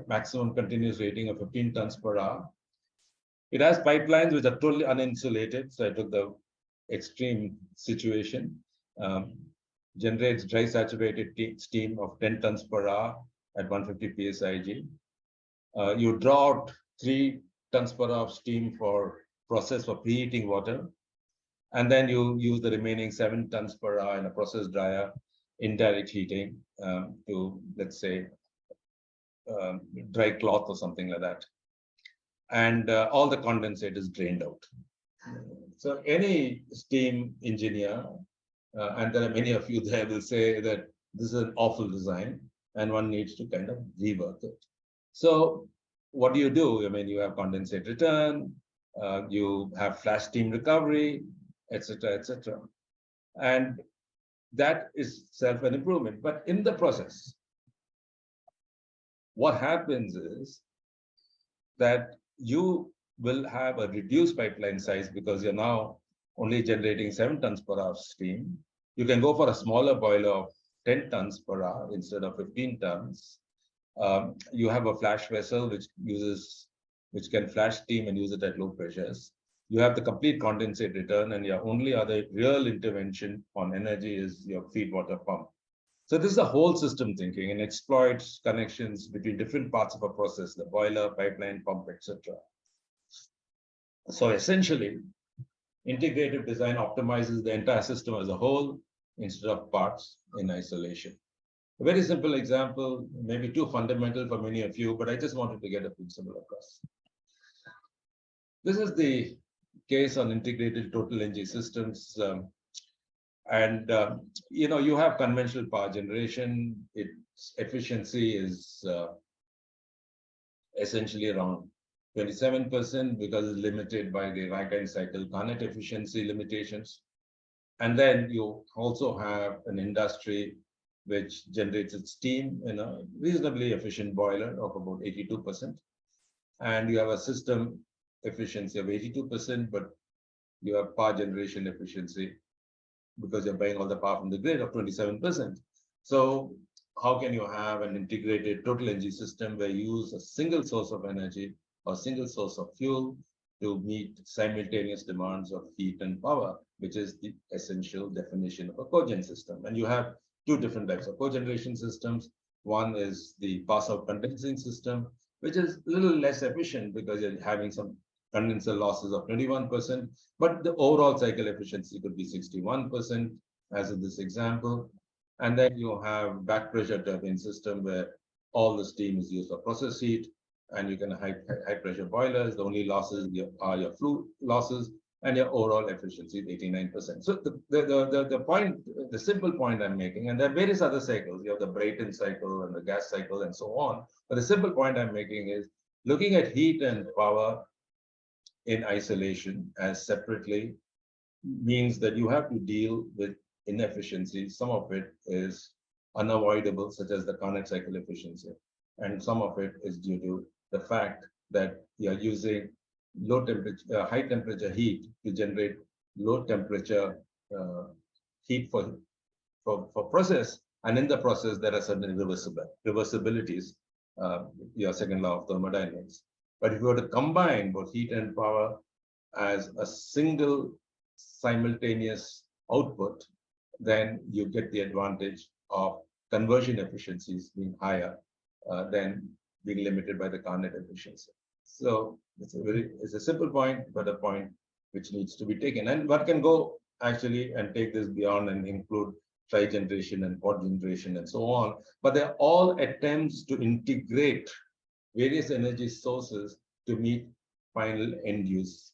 maximum continuous rating of 15 tons per hour. It has pipelines which are totally uninsulated. So I took the extreme situation. Generates dry saturated steam of 10 tons per hour at 150 psig. You draw out 3 tons per hour of steam for process for preheating water. And then you use the remaining 7 tons per hour in a process dryer, indirect heating to, let's say, dry cloth or something like that. And all the condensate is drained out. So any steam engineer, and there are many of you there, will say that this is an awful design and one needs to kind of rework it. So what do? I mean, you have condensate return, you have flash steam recovery, etc., etc. And that is self an improvement. But in the process, what happens is that you will have a reduced pipeline size because you're now only generating 7 tons per hour of steam. You can go for a smaller boiler of 10 tons per hour instead of 15 tons. You have a flash vessel which can flash steam and use it at low pressures. You have the complete condensate return, and your only other real intervention on energy is your feed water pump. So this is a whole system thinking and exploits connections between different parts of a process, the boiler, pipeline, pump, etc. So essentially, integrative design optimizes the entire system as a whole instead of parts in isolation. A very simple example, maybe too fundamental for many of you, but I just wanted to get a principle across. This is the case on integrated total energy systems. You have conventional power generation. Its efficiency is essentially around 27% because it's limited by the Rankine cycle Carnot efficiency limitations. And then you also have an industry which generates its steam in a reasonably efficient boiler of about 82%. And you have a system efficiency of 82%, but you have power generation efficiency because you're buying all the power from the grid of 27%. So how can you have an integrated total energy system where you use a single source of energy or single source of fuel to meet simultaneous demands of heat and power, which is the essential definition of a cogen system. And you have 2 different types of cogeneration systems. One is the pass-out condensing system, which is a little less efficient because you're having some condenser losses of 21%, but the overall cycle efficiency could be 61%, as in this example. And then you have back pressure turbine system where all the steam is used for process heat, and you can have high pressure boilers. The only losses are your flue losses, and your overall efficiency is 89%. So the point, the simple point I'm making, and there are various other cycles. You have the Brayton cycle and the gas cycle and so on. But the simple point I'm making is looking at heat and power in isolation as separately means that you have to deal with inefficiencies. Some of it is unavoidable, such as the Carnot cycle efficiency, and some of it is due to the fact that you're using low temperature, high temperature heat to generate low temperature heat for process, and in the process there are certain reversibilities, your second law of thermodynamics. But if you were to combine both heat and power as a single simultaneous output, then you get the advantage of conversion efficiencies being higher than being limited by the Carnot efficiency. So it's a simple point, but a point which needs to be taken. And one can go actually and take this beyond and include trigeneration and quadgeneration and so on, but they're all attempts to integrate various energy sources to meet final end use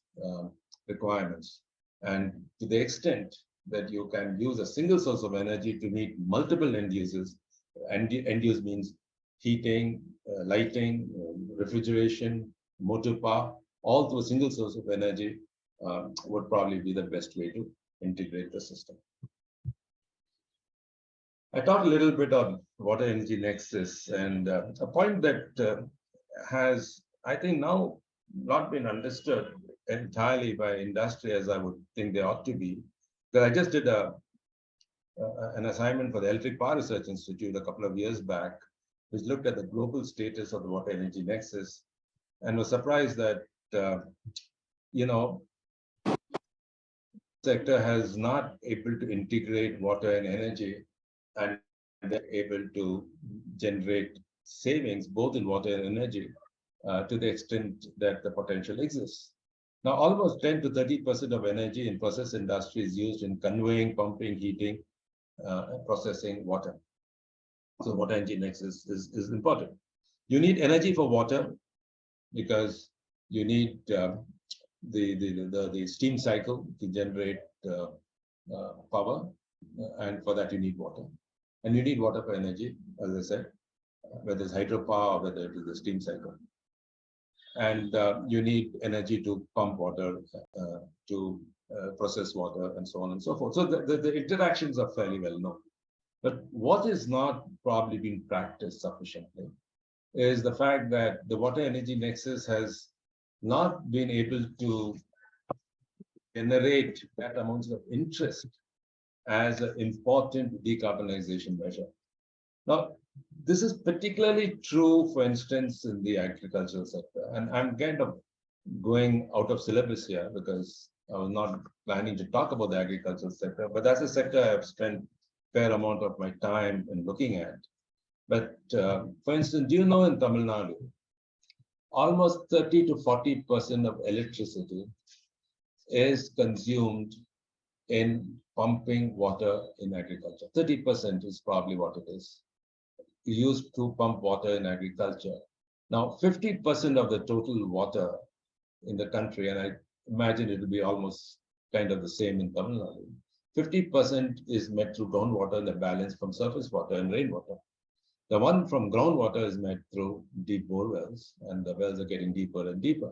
requirements. And to the extent that you can use a single source of energy to meet multiple end uses, end use means heating, lighting, refrigeration, motor power, all through a single source of energy would probably be the best way to integrate the system. I talked a little bit on water energy nexus, and a point that has, I think, now not been understood entirely by industry as I would think they ought to be. Because I just did an assignment for the Electric Power Research Institute a couple of years back, which looked at the global status of the water energy nexus, and was surprised that you know, sector has not able to integrate water and energy, and they're able to generate savings both in water and energy to the extent that the potential exists. Now, almost 10 to 30% of energy in process industry is used in conveying, pumping, heating, and processing water. So water energy nexus is important. You need energy for water because you need the steam cycle to generate power, and for that you need water. And you need water for energy, as I said, whether it's hydropower or whether it is the steam cycle. And you need energy to pump water, to process water, and so on and so forth. So the interactions are fairly well known. But what is not probably being practiced sufficiently is the fact that the water energy nexus has not been able to generate that amount of interest as an important decarbonization measure. Now, this is particularly true, for instance, in the agricultural sector. And I'm kind of going out of syllabus here because I was not planning to talk about the agricultural sector, but that's a sector I've spent a fair amount of my time in looking at. But for instance, do you know in Tamil Nadu, almost 30 to 40% of electricity is consumed in pumping water in agriculture. 30% is probably what it is used to pump water in agriculture. Now, 50% of the total water in the country, and I imagine it will be almost kind of the same in Tamil Nadu, 50% is met through groundwater and the balance from surface water and rainwater. The one from groundwater is met through deep bore wells, and the wells are getting deeper and deeper.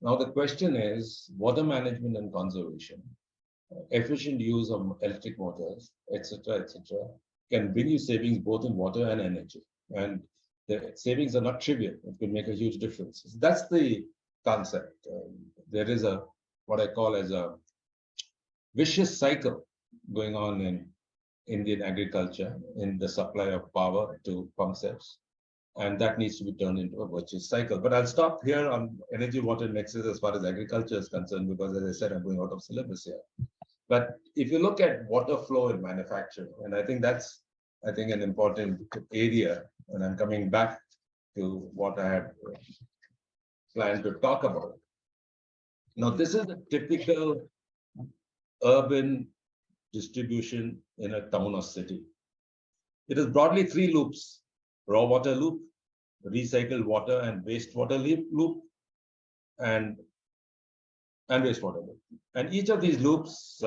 Now, the question is water management and conservation, efficient use of electric motors, etc., can bring you savings both in water and energy. And the savings are not trivial. It will make a huge difference. So that's the concept. There is a what I call as a vicious cycle going on in Indian agriculture in the supply of power to pump sets. And that needs to be turned into a virtuous cycle. But I'll stop here on energy water nexus as far as agriculture is concerned, because as I said, I'm going out of syllabus here. But if you look at water flow in manufacturing, and I think that's, an important area, and I'm coming back to what I had planned to talk about. Now, this is a typical urban distribution in a town or city. It is broadly 3 loops: raw water loop, recycled water and wastewater loop, and wastewater loop. And each of these loops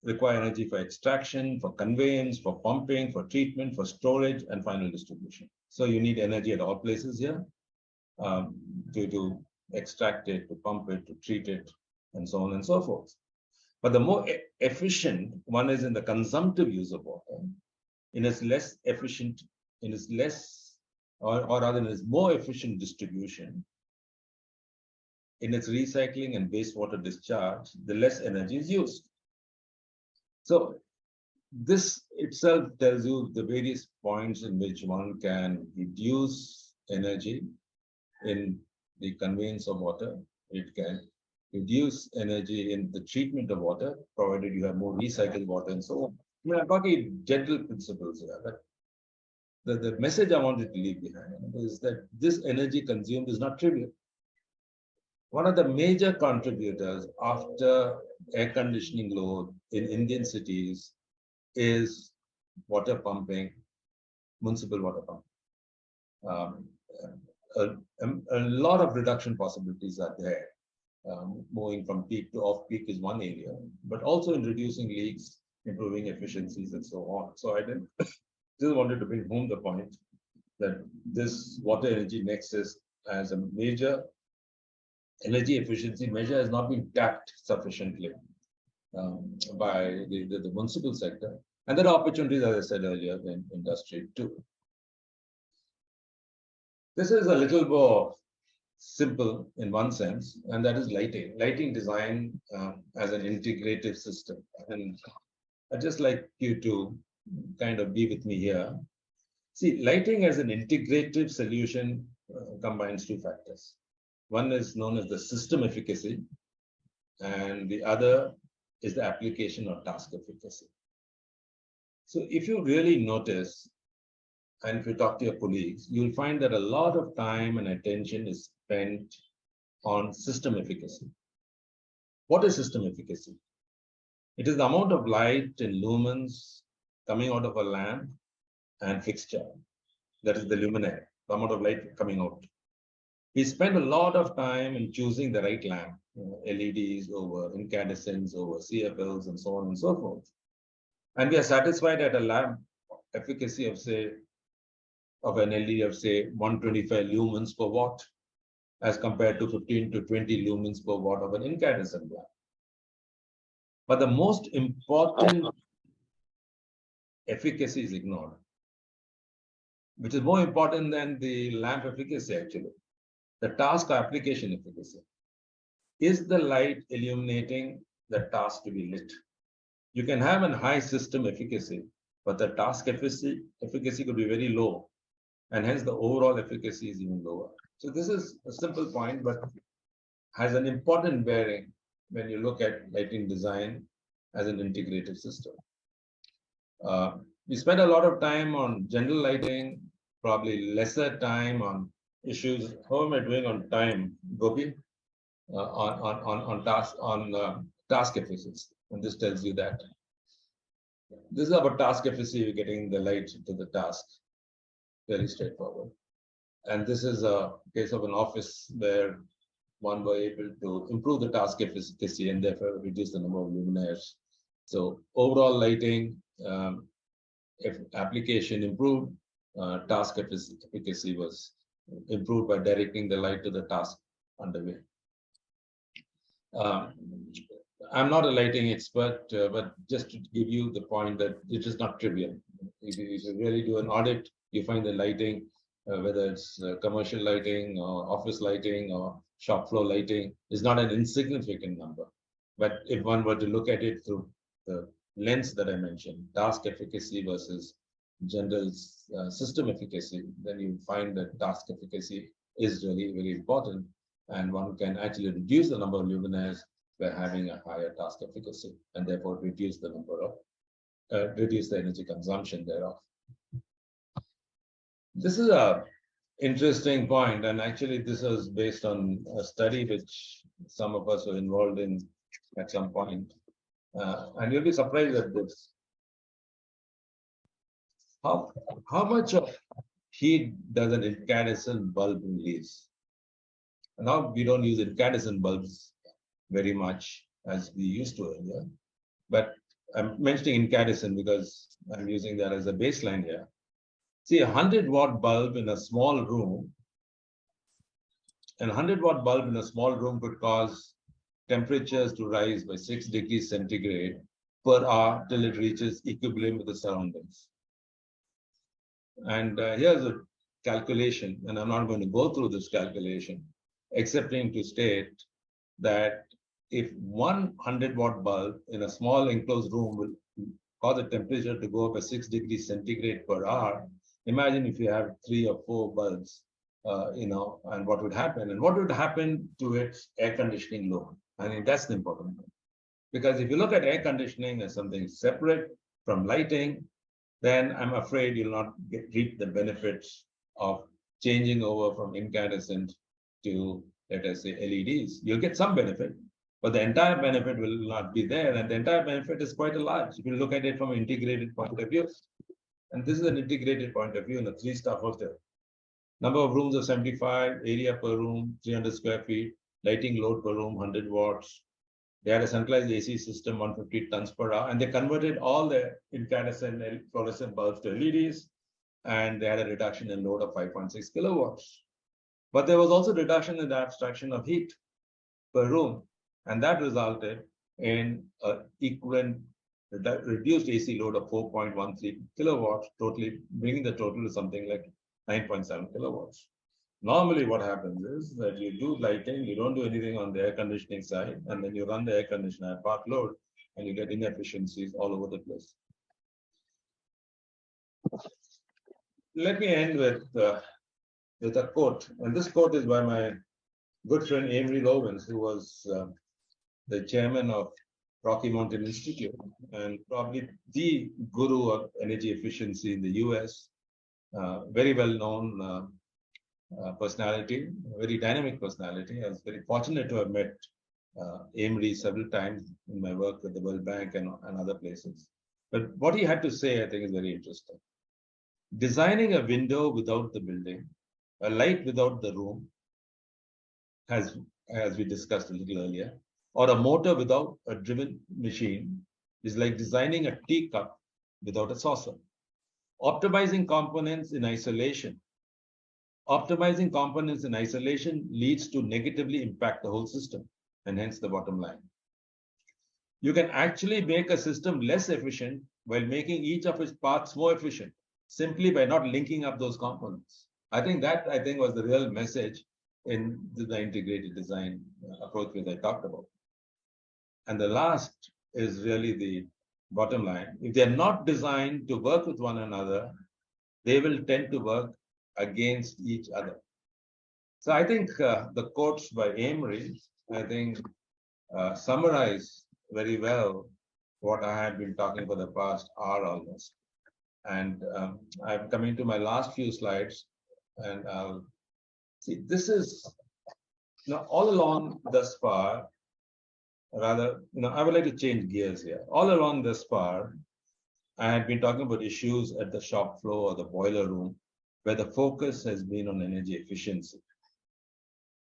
require energy for extraction, for conveyance, for pumping, for treatment, for storage, and final distribution. So you need energy at all places here to extract it, to pump it, to treat it, and so on and so forth. But the more efficient one is in the consumptive use of water, in its less efficient, in its less, or rather in its more efficient distribution, in its recycling and wastewater discharge, the less energy is used. So this itself tells you the various points in which one can reduce energy in the conveyance of water. It can reduce energy in the treatment of water, provided you have more recycled water and so on. I mean, I'm talking general principles here, but the message I wanted to leave behind is that this energy consumed is not trivial. One of the major contributors after air conditioning load in Indian cities is water pumping, municipal water pumping. A lot of reduction possibilities are there. Moving from peak to off peak is one area, but also in reducing leaks, improving efficiencies, and so on. So I just wanted to bring home the point that this water energy nexus as a major energy efficiency measure has not been tapped sufficiently by the municipal sector. And there are opportunities, as I said earlier, in industry too. This is a little more simple in one sense, and that is lighting. Lighting design as an integrative system. And I'd just like you to kind of be with me here. See, lighting as an integrative solution combines two factors. One is known as the system efficacy, and the other is the application or task efficacy. So if you really notice, and if you talk to your colleagues, you'll find that a lot of time and attention is spent on system efficacy. What is system efficacy? It is the amount of light in lumens coming out of a lamp and fixture. That is the luminaire, the amount of light coming out. We spend a lot of time in choosing the right lamp, LEDs over incandescents over CFLs and so on and so forth. And we are satisfied at a lamp efficacy of, say, of an LED of, say, 125 lumens per watt as compared to 15 to 20 lumens per watt of an incandescent lamp. But the most important efficacy is ignored, which is more important than the lamp efficacy actually. The task or application efficacy. Is the light illuminating the task to be lit? You can have a high system efficacy, but the task efficacy could be very low, and hence the overall efficacy is even lower. So this is a simple point, but has an important bearing when you look at lighting design as an integrative system. We spend a lot of time on general lighting, probably lesser time on issues. How am I doing on time, Gopi? On task efficiency, and this tells you that. This is about task efficiency, getting the light to the task. Very straightforward. And this is a case of an office where one were able to improve the task efficacy and therefore reduce the number of luminaires. So overall lighting, if application improved, task efficacy was improved by directing the light to the task underway. I'm not a lighting expert, but just to give you the point that it is not trivial. If you really do an audit, you find the lighting, whether it's commercial lighting or office lighting or shop floor lighting, is not an insignificant number. But if one were to look at it through the lens that I mentioned, task efficacy versus general system efficacy, then you find that task efficacy is really very important, and one can actually reduce the number of luminaires by having a higher task efficacy, and therefore reduce the number of reduce the energy consumption thereof. This is a interesting point, and actually this was based on a study which some of us were involved in at some point, and you'll be surprised at this. How much of heat does an incandescent bulb release? Now we don't use incandescent bulbs very much as we used to earlier, but I'm mentioning incandescent because I'm using that as a baseline here. See, 100-watt bulb in a small room, and 100-watt bulb in a small room could cause temperatures to rise by 6 degrees centigrade per hour till it reaches equilibrium with the surroundings. And here's a calculation, and I'm not going to go through this calculation, excepting to state that if 100-watt bulb in a small enclosed room will cause the temperature to go up by 6 degrees centigrade per hour, imagine if you have 3 or 4 bulbs, and what would happen? And what would happen to its air conditioning load? I mean, that's the important thing. Because if you look at air conditioning as something separate from lighting, then I'm afraid you'll not reap the benefits of changing over from incandescent to let us say LEDs, you'll get some benefit, but the entire benefit will not be there. And the entire benefit is quite a large if you look at it from an integrated point of view. And this is an integrated point of view in a 3-star hotel. Number of rooms of 75, area per room, 300 square feet, lighting load per room, 100 watts. They had a centralized AC system, 150 tons per hour, and they converted all the incandescent fluorescent bulbs to LEDs, and they had a reduction in load of 5.6 kilowatts. But there was also reduction in the abstraction of heat per room, and that resulted in an equivalent reduced AC load of 4.13 kilowatts, totally bringing the total to something like 9.7 kilowatts. Normally, what happens is that you do lighting, you don't do anything on the air conditioning side, and then you run the air conditioner at part load, and you get inefficiencies all over the place. Let me end with a quote, and this quote is by my good friend Amory Lovins, who was the chairman of Rocky Mountain Institute and probably the guru of energy efficiency in the US. Very well known personality, very dynamic personality. I was very fortunate to have met Amory several times in my work with the World Bank and other places. But what he had to say, I think, is very interesting. Designing a window without the building, a light without the room, as we discussed a little earlier, or a motor without a driven machine is like designing a teacup without a saucer. Optimizing components in isolation. Optimizing components in isolation leads to negatively impact the whole system, and hence the bottom line. You can actually make a system less efficient while making each of its parts more efficient, simply by not linking up those components. I think was the real message in the integrated design approach that I talked about. And the last is really the bottom line. If they're not designed to work with one another, they will tend to work against each other. So I think the quotes by Amory, I think, summarize very well what I have been talking for the past hour almost. And I'm coming to my last few slides, and I'll see, this is, all along thus far, rather, I would like to change gears here. All along thus far, I had been talking about issues at the shop floor or the boiler room, where the focus has been on energy efficiency.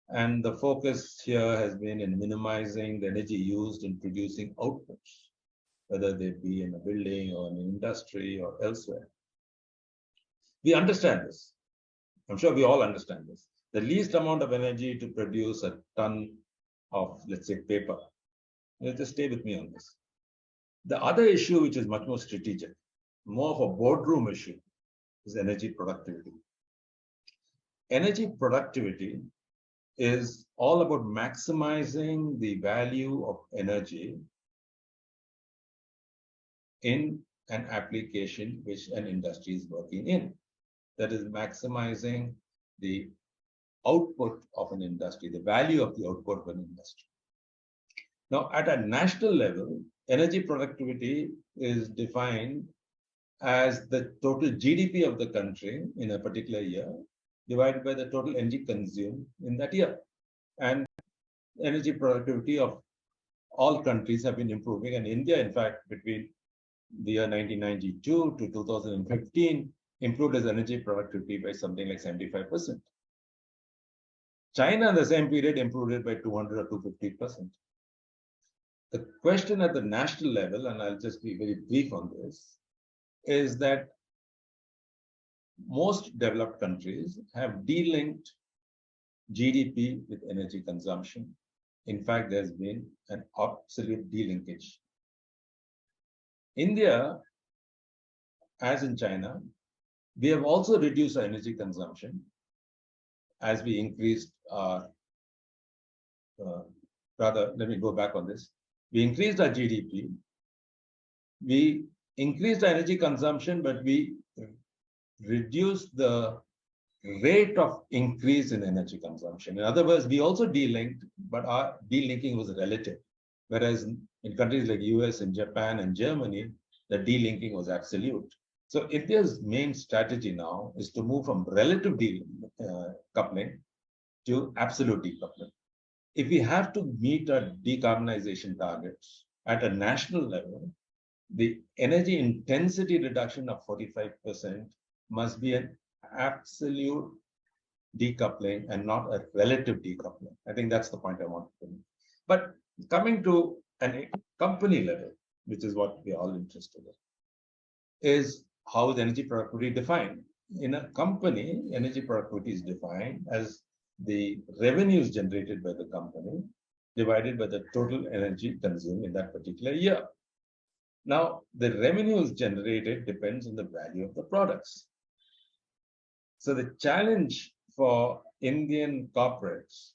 And the focus here has been in minimizing the energy used in producing outputs, whether they be in a building or in an industry or elsewhere. We understand this. I'm sure we all understand this. The least amount of energy to produce a ton of, let's say, paper. Just stay with me on this. The other issue, which is much more strategic, more of a boardroom issue, is energy productivity. Energy productivity is all about maximizing the value of energy in an application which an industry is working in. That is maximizing the output of an industry, the value of the output of an industry. Now, at a national level, energy productivity is defined as the total GDP of the country in a particular year divided by the total energy consumed in that year. And energy productivity of all countries have been improving. And India, in fact, between the year 1992 to 2015, improved its energy productivity by something like 75%. China in the same period improved it by 200 or 250%. The question at the national level, and I'll just be very brief on this, is that most developed countries have de-linked GDP with energy consumption. In fact, there's been an absolute de-linkage. India, as in China, we have also reduced our energy consumption as we increased our, let me go back on this. We increased our GDP. We increased our energy consumption, but we reduced the rate of increase in energy consumption. In other words, we also de-linked, but our de-linking was relative. Whereas in countries like US and Japan and Germany, the de-linking was absolute. So India's main strategy now is to move from relative coupling to absolute decoupling. If we have to meet our decarbonization targets at a national level, the energy intensity reduction of 45% must be an absolute decoupling and not a relative decoupling. I think that's the point I want to make. But coming to a company level, which is what we're all interested in, is how is energy productivity defined? In a company, energy productivity is defined as the revenues generated by the company divided by the total energy consumed in that particular year. Now, the revenues generated depends on the value of the products. So the challenge for Indian corporates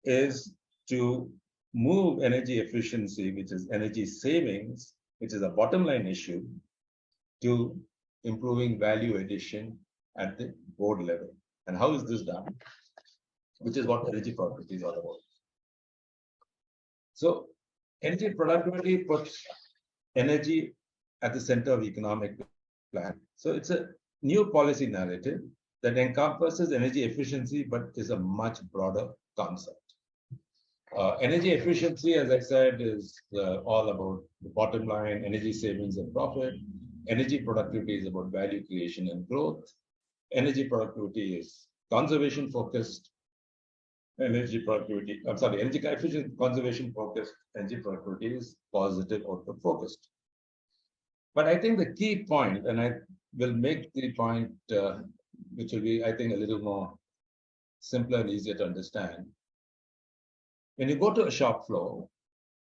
is to move energy efficiency, which is energy savings, which is a bottom line issue, to improving value addition at the board level. And how is this done? Which is what energy productivity is all about. So energy productivity puts energy at the center of economic plan. So it's a new policy narrative that encompasses energy efficiency, but is a much broader concept. Energy efficiency, as I said, is all about the bottom line, energy savings and profit. Energy productivity is about value creation and growth. Energy productivity is conservation focused. Energy efficient conservation focused. Energy productivity is positive output focused. But I think the key point, and I will make the point, which will be, I think, a little more simpler and easier to understand. When you go to a shop floor,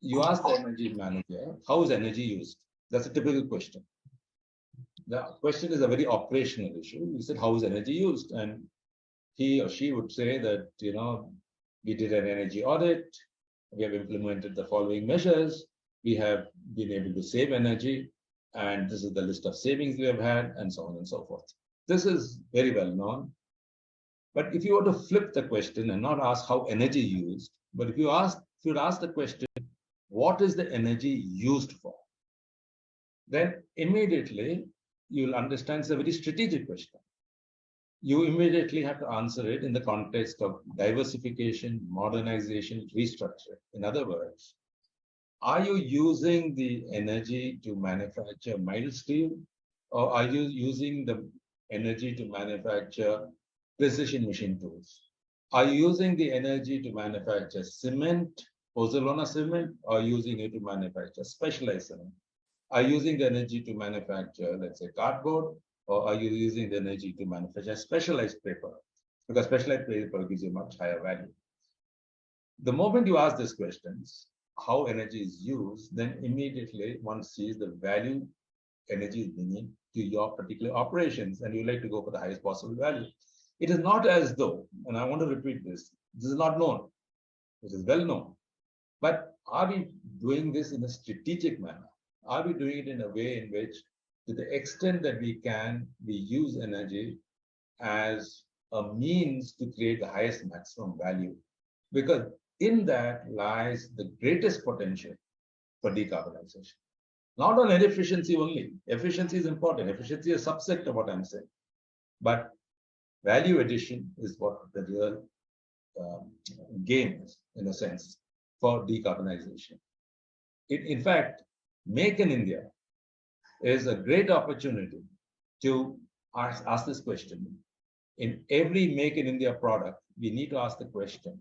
you ask the energy manager, how is energy used? That's a typical question. The question is a very operational issue. You said, how is energy used? And he or she would say that, we did an energy audit. We have implemented the following measures. We have been able to save energy. And this is the list of savings we have had, and so on and so forth. This is very well known. But if you were to flip the question and not ask how energy used, but if you would ask the question, what is the energy used for? Then immediately you'll understand it's a very strategic question. You immediately have to answer it in the context of diversification, modernization, restructure. In other words, are you using the energy to manufacture mild steel, or are you using the energy to manufacture precision machine tools? Are you using the energy to manufacture cement, pozzolana cement, or using it to manufacture specialized cement? Are you using the energy to manufacture, let's say, cardboard, or are you using the energy to manufacture specialized paper? Because specialized paper gives you much higher value. The moment you ask these questions, how energy is used, then immediately one sees the value energy is bringing to your particular operations, and you like to go for the highest possible value. It is not as though, and I want to repeat this is not known, this is well known. But are we doing this in a strategic manner? Are we doing it in a way in which, to the extent that we can, we use energy as a means to create the highest maximum value? Because in that lies the greatest potential for decarbonization. Not on efficiency only. Efficiency is important. Efficiency is a subset of what I'm saying. But value addition is what the real gain is, in a sense, for decarbonization. In fact, Make in India is a great opportunity to ask this question. In every Make in India product, we need to ask the question,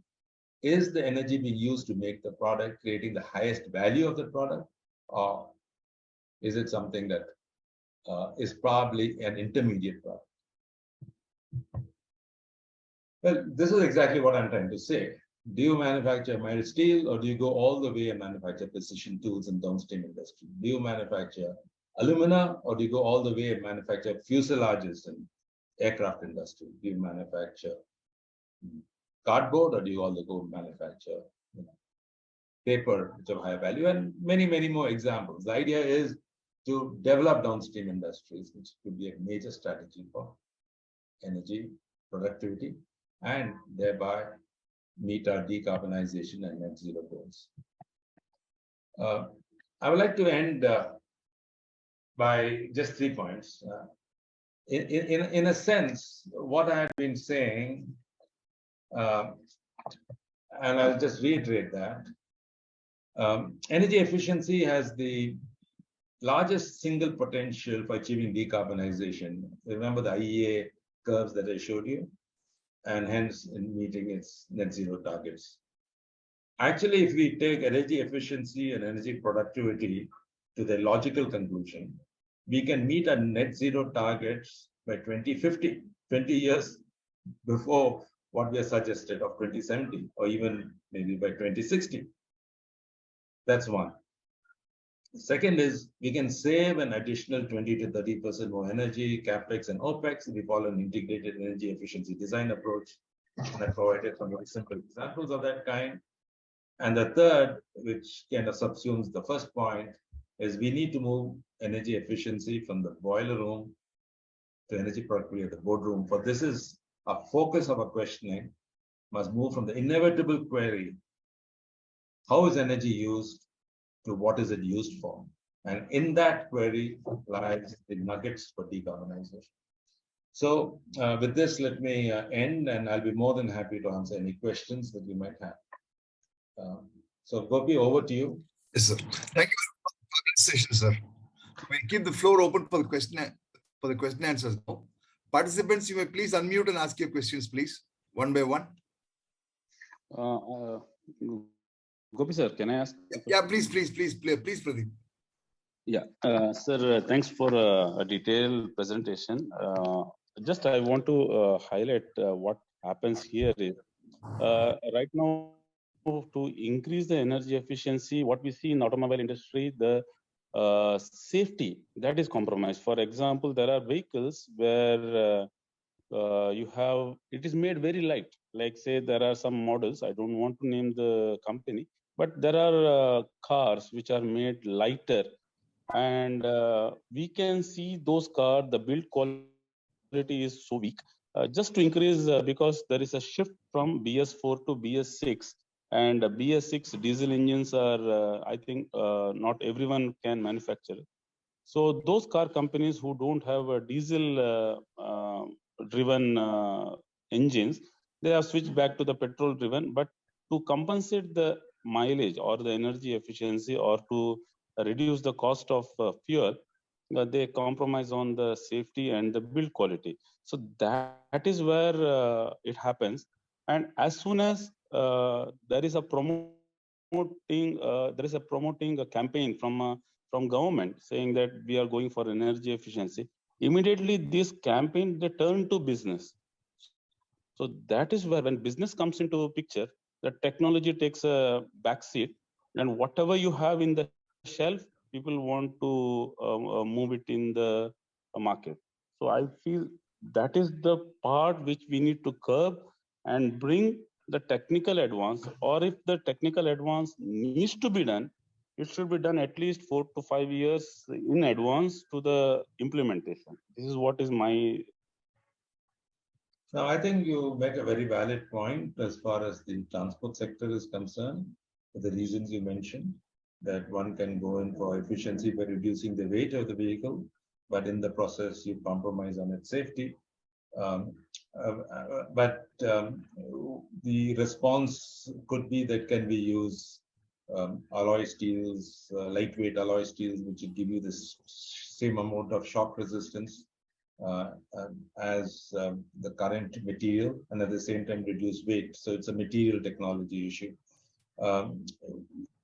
is the energy being used to make the product creating the highest value of the product, or is it something that is probably an intermediate product? Well, this is exactly what I'm trying to say. Do you manufacture mild steel, or do you go all the way and manufacture precision tools in downstream industry? Do you manufacture alumina, or do you go all the way and manufacture fuselages in aircraft industry? Do you manufacture cardboard, or do you all go manufacture paper, which have higher value? And many, many more examples. The idea is to develop downstream industries, which could be a major strategy for energy productivity, and thereby meet our decarbonization and net zero goals. I would like to end by just 3 points. In a sense, what I have been saying And I'll just reiterate that. Energy efficiency has the largest single potential for achieving decarbonization. Remember the IEA curves that I showed you, and hence in meeting its net zero targets. Actually, if we take energy efficiency and energy productivity to the logical conclusion, we can meet our net zero targets by 2050, 20 years before what we are suggested of 2070, or even maybe by 2060. That's one. Second is we can save an additional 20 to 30% more energy, capex and opex if we follow an integrated energy efficiency design approach. And I provided some very simple examples of that kind. And the third, which kind of subsumes the first point, is we need to move energy efficiency from the boiler room to energy productivity at the boardroom. For this is a focus of our questioning must move from the inevitable query, how is energy used, to what is it used for? And in that query lies the nuggets for decarbonization. So with this, let me end, and I'll be more than happy to answer any questions that you might have. So Gopi, over to you. Yes, sir. Thank you for the fabulous session, sir. We keep the floor open for the question answers now. Participants, you may please unmute and ask your questions, please, one by one. Gopi sir, can I ask? Yeah, please, Pradeep. Yeah, sir, thanks for a detailed presentation. Just I want to highlight what happens here is right now to increase the energy efficiency, what we see in automobile industry, the safety that is compromised. For example, there are vehicles where you have, it is made very light. Like say there are some models, I don't want to name the company, but there are cars which are made lighter, and we can see those cars, the build quality is so weak. Just to increase, because there is a shift from BS4 to BS6, and BS6 diesel engines are, I think, not everyone can manufacture. So those car companies who don't have a diesel driven engines, they have switched back to the petrol driven, but to compensate the mileage or the energy efficiency, or to reduce the cost of fuel, they compromise on the safety and the build quality. So that is where it happens. And as soon as there is a promoting a campaign from government saying that we are going for energy efficiency, immediately this campaign they turn to business. So that is where when business comes into picture, the technology takes a backseat, and whatever you have in the shelf, people want to move it in the market. So I feel that is the part which we need to curb and bring the technical advance, or if the technical advance needs to be done, it should be done at least 4 to 5 years in advance to the implementation. This is what is my. Now, I think you make a very valid point as far as the transport sector is concerned, for the reasons you mentioned, that one can go in for efficiency by reducing the weight of the vehicle, but in the process, you compromise on its safety. But the response could be that can we use alloy steels, lightweight alloy steels, which will give you the same amount of shock resistance as the current material, and at the same time reduce weight. So it's a material technology issue.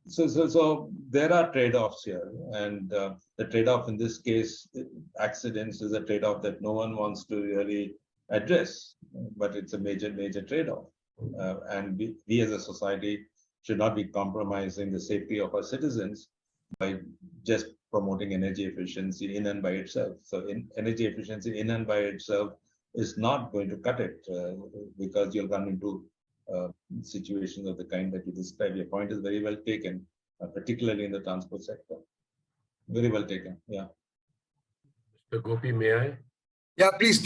So there are trade-offs here, and the trade-off in this case, accidents, is a trade-off that no one wants to really address, but it's a major trade-off. And we as a society should not be compromising the safety of our citizens by just promoting energy efficiency in and by itself. So energy efficiency in and by itself is not going to cut it, because you'll run into situations of the kind that you described. Your point is very well taken, particularly in the transport sector. Very well taken. Yeah. Mr. Gopi, may I? Yeah, please.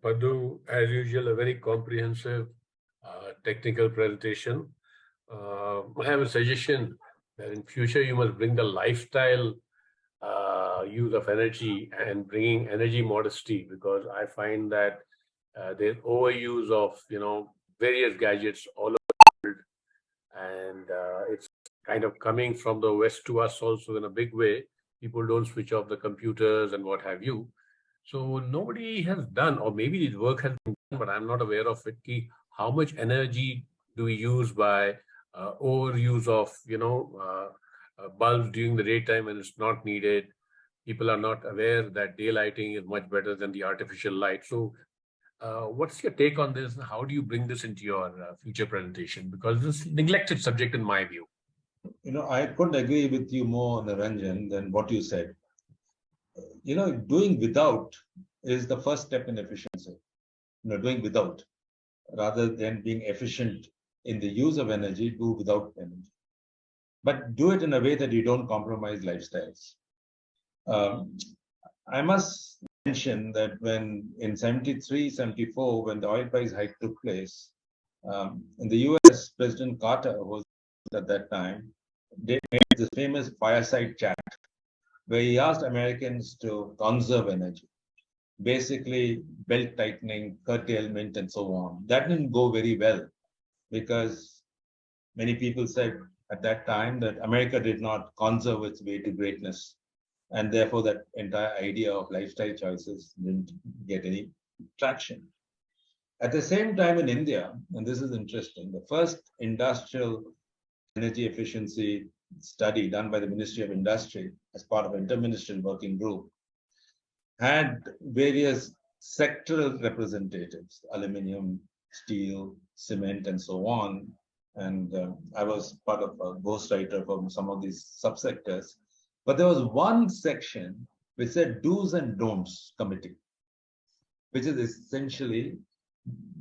Padhu, as usual, a very comprehensive technical presentation. I have a suggestion that in future you must bring the lifestyle use of energy and bringing energy modesty, because I find that there's overuse of various gadgets all over the world, and it's kind of coming from the West to us also in a big way. People don't switch off the computers and what have you. So nobody has done, or maybe the work has been done, but I'm not aware of it. How much energy do we use by overuse of, bulbs during the daytime when it's not needed? People are not aware that daylighting is much better than the artificial light. So what's your take on this? How do you bring this into your future presentation? Because this is a neglected subject in my view. I couldn't agree with you more, Niranjan, than what you said. Doing without is the first step in efficiency. Doing without, rather than being efficient in the use of energy, do without energy. But do it in a way that you don't compromise lifestyles. I must mention that when in 73, 74, when the oil price hike took place, in the US, President Carter, who was at that time, they made this famous fireside chat where he asked Americans to conserve energy, basically belt tightening, curtailment, and so on. That didn't go very well because many people said at that time that America did not conserve its way to greatness. And therefore, that entire idea of lifestyle choices didn't get any traction. At the same time, in India, and this is interesting, the first industrial energy efficiency study done by the Ministry of Industry as part of an interministerial working group had various sectoral representatives, aluminium, steel, cement, and so on. And I was part of a ghostwriter for some of these subsectors. But there was one section which said do's and don'ts committee, which is essentially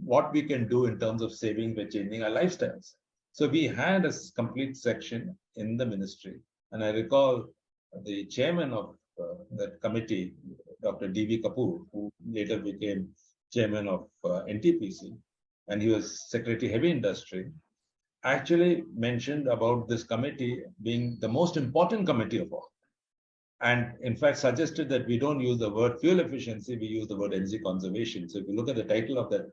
what we can do in terms of saving by changing our lifestyles. So we had a complete section in the ministry. And I recall the chairman of that committee, Dr. D.V. Kapoor, who later became chairman of NTPC, and he was Secretary Heavy Industry, actually mentioned about this committee being the most important committee of all. And in fact, suggested that we don't use the word fuel efficiency, we use the word energy conservation. So if you look at the title of that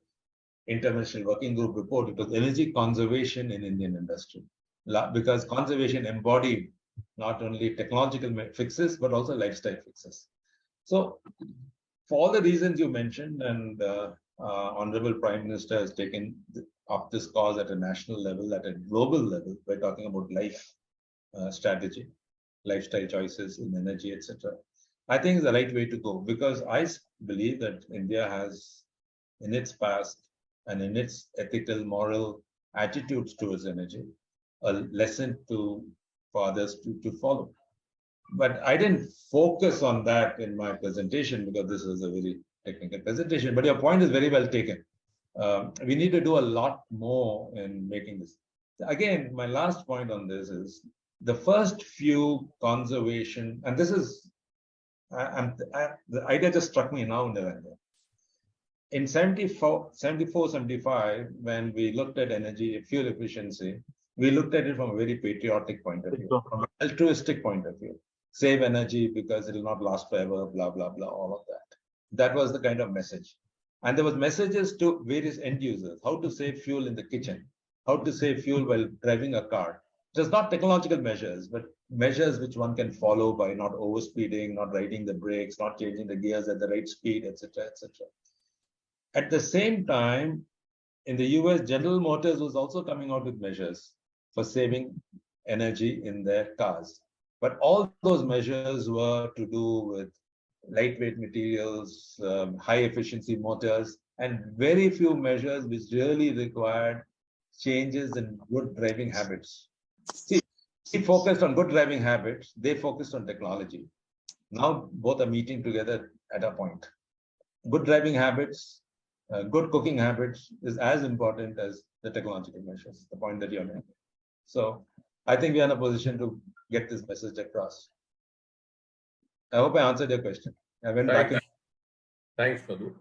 Interministerial Working Group report, it was energy conservation in Indian industry, because conservation embodied not only technological fixes, but also lifestyle fixes. So for all the reasons you mentioned, and Honorable Prime Minister has taken up this cause at a national level, at a global level, by talking about life strategy, lifestyle choices in energy, etc. I think it's the right way to go, because I believe that India has, in its past and in its ethical, moral attitudes towards energy, a lesson for others to follow. But I didn't focus on that in my presentation because this was a very technical presentation. But your point is very well taken. We need to do a lot more in making this. Again, my last point on this is the first few conservation, and this is, the idea just struck me now, Narendra. In 74, 75, when we looked at energy, fuel efficiency, we looked at it from a very patriotic point of view, from an altruistic point of view. Save energy because it will not last forever, blah, blah, blah, all of that. That was the kind of message. And there was messages to various end users, how to save fuel in the kitchen, how to save fuel while driving a car. Just not technological measures, but measures which one can follow by not overspeeding, not riding the brakes, not changing the gears at the right speed, etc., etc. At the same time, in the US, General Motors was also coming out with measures for saving energy in their cars. But all those measures were to do with lightweight materials, high efficiency motors, and very few measures which really required changes in good driving habits. See, he focused on good driving habits, they focused on technology. Now both are meeting together at a point. Good driving habits, good cooking habits is as important as the technological measures, the point that you're making. So I think we are in a position to get this message across. I hope I answered your question. I went back. Thanks, Padhu.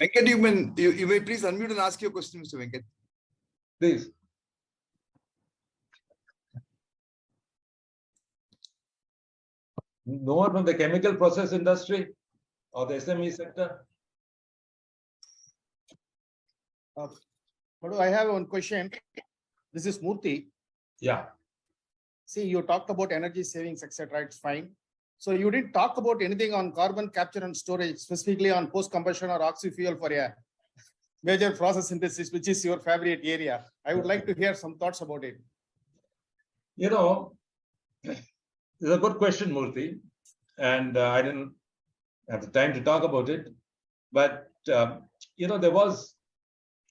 Venkat, you may please unmute and ask your question, Mr. Venkat. Please. No one from the chemical process industry or the SME sector? Madhu, I have one question. This is Murthy. Yeah. See, you talked about energy savings, etc. It's fine. So you didn't talk about anything on carbon capture and storage, specifically on post-combustion or oxy-fuel for a major process synthesis, which is your favorite area. I would like to hear some thoughts about it. You know, it's a good question, Murthy, and I didn't have the time to talk about it. But, you know, there was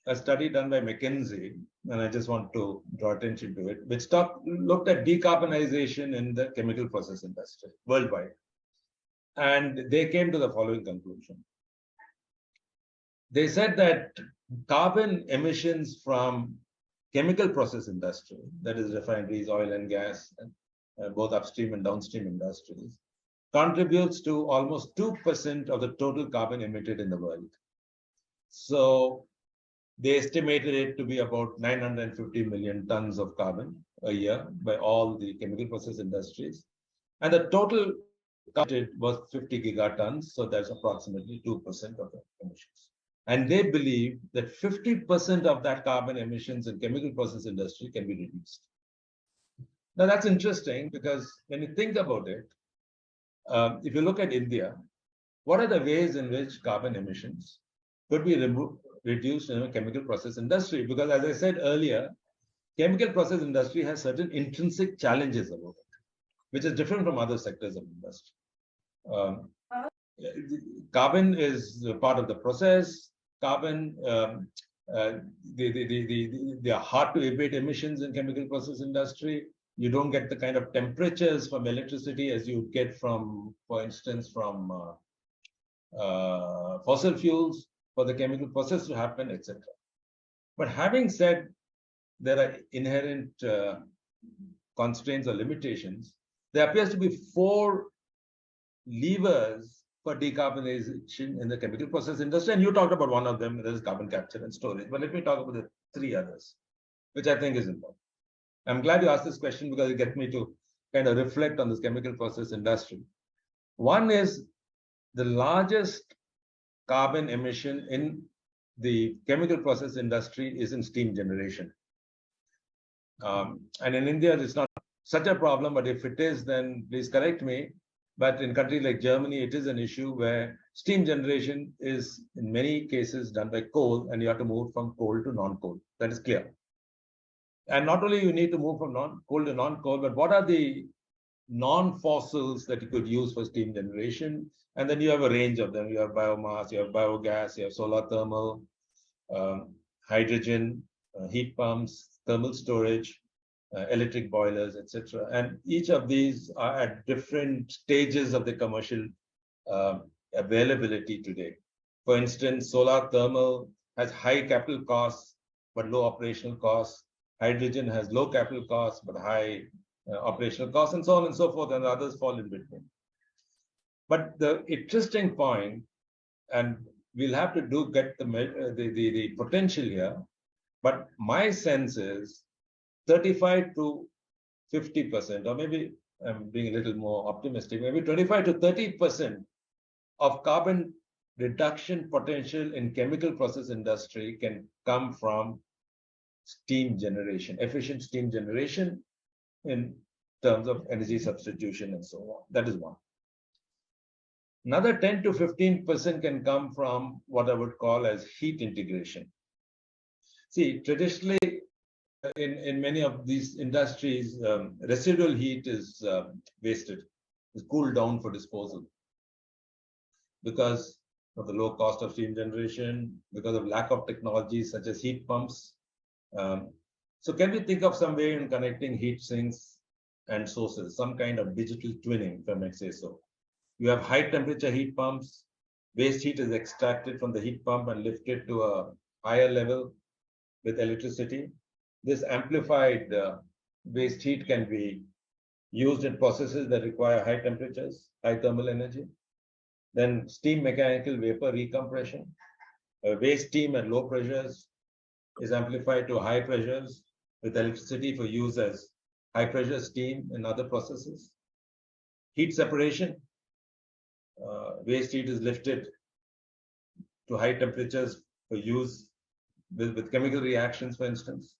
a study done by McKinsey, and I just want to draw attention to it, which looked at decarbonization in the chemical process industry worldwide. And they came to the following conclusion. They said that carbon emissions from chemical process industry, that is refineries, oil and gas, both upstream and downstream industries, contributes to almost 2% of the total carbon emitted in the world. So they estimated it to be about 950 million tons of carbon a year by all the chemical process industries. And the total counted was 50 gigatons, so that's approximately 2% of the emissions. And they believe that 50% of that carbon emissions in chemical process industry can be reduced. Now that's interesting because when you think about it, if you look at India, what are the ways in which carbon emissions could be reduced in a chemical process industry? Because as I said earlier, chemical process industry has certain intrinsic challenges about it, which is different from other sectors of industry. Carbon is part of the process. Carbon, they are hard to abate emissions in chemical process industry. You don't get the kind of temperatures from electricity as you get from, for instance, from fossil fuels for the chemical process to happen, etc. But having said there are inherent constraints or limitations, there appears to be 4 levers for decarbonization in the chemical process industry. And you talked about one of them, that is carbon capture and storage. But let me talk about the 3 others, which I think is important. I'm glad you asked this question because it gets me to kind of reflect on this chemical process industry. One is the largest carbon emission in the chemical process industry is in steam generation. And in India, it's not such a problem, but if it is, then please correct me. But in countries like Germany, it is an issue where steam generation is in many cases done by coal, and you have to move from coal to non-coal. That is clear. And not only you need to move from coal to non-coal, but what are the non-fossils that you could use for steam generation? And then you have a range of them. You have biomass, you have biogas, you have solar thermal, hydrogen, heat pumps, thermal storage, electric boilers, etc. And each of these are at different stages of the commercial availability today. For instance, solar thermal has high capital costs, but low operational costs. Hydrogen has low capital costs, but high operational costs, and so on and so forth, and others fall in between. But the interesting point, and we'll have to get the potential here, but my sense is 35 to 50%, or maybe I'm being a little more optimistic, maybe 25 to 30% of carbon reduction potential in chemical process industry can come from steam generation, efficient steam generation in terms of energy substitution and so on. That is one. Another 10 to 15% can come from what I would call as heat integration. See, traditionally, in many of these industries, residual heat is wasted, is cooled down for disposal because of the low cost of steam generation, because of lack of technologies such as heat pumps. So can we think of some way in connecting heat sinks and sources, some kind of digital twinning, if I may say so? You have high temperature heat pumps, waste heat is extracted from the heat pump and lifted to a higher level with electricity. This amplified waste heat can be used in processes that require high temperatures, high thermal energy. Then steam mechanical vapor recompression. Waste steam at low pressures is amplified to high pressures with electricity for use as high pressure steam in other processes. Heat separation. Waste heat is lifted to high temperatures for use with chemical reactions, for instance.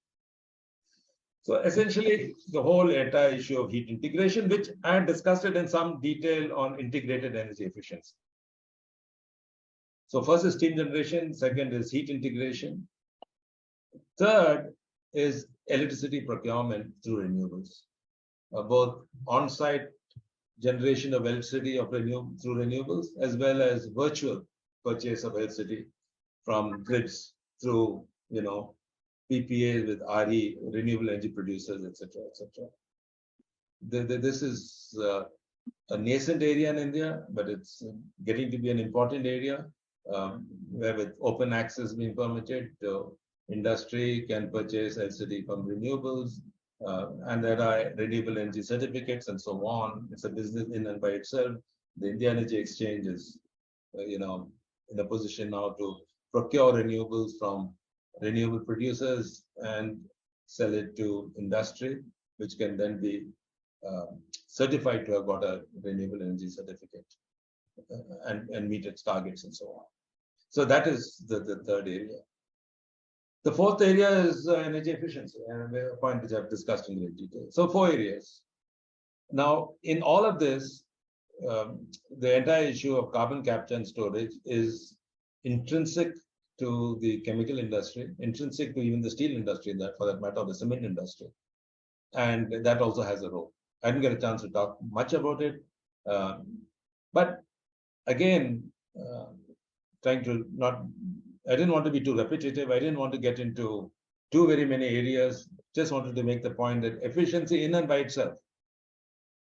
So essentially, the whole entire issue of heat integration, which I had discussed it in some detail on integrated energy efficiency. So first is steam generation, second is heat integration. Third is electricity procurement through renewables, both on-site generation of electricity through renewables, as well as virtual purchase of electricity from grids through, PPAs with RE, renewable energy producers, etc., etc. This is a nascent area in India, but it's getting to be an important area where, with open access being permitted, industry can purchase electricity from renewables, and there are renewable energy certificates and so on. It's a business in and by itself. The India Energy Exchange is, in a position now to procure renewables from renewable producers and sell it to industry, which can then be certified to have got a renewable energy certificate and meet its targets and so on. So that is the third area. The fourth area is energy efficiency, and a point which I've discussed in great detail. So 4 areas. Now, in all of this, the entire issue of carbon capture and storage is intrinsic to the chemical industry, intrinsic to even the steel industry, for that matter, the cement industry. And that also has a role. I didn't get a chance to talk much about it. But again, I didn't want to be too repetitive. I didn't want to get into too very many areas. Just wanted to make the point that efficiency in and by itself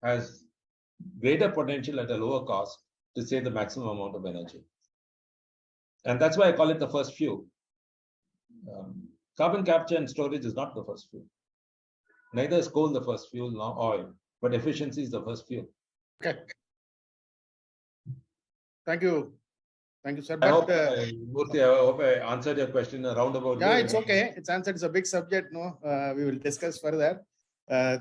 has greater potential at a lower cost to save the maximum amount of energy. And that's why I call it the first fuel. Carbon capture and storage is not the first fuel. Neither is coal the first fuel, nor oil, but efficiency is the first fuel. Okay. Thank you. Thank you, sir. I hope I answered your question in a roundabout way. Yeah, it's okay. It's answered. It's a big subject. No, we will discuss further.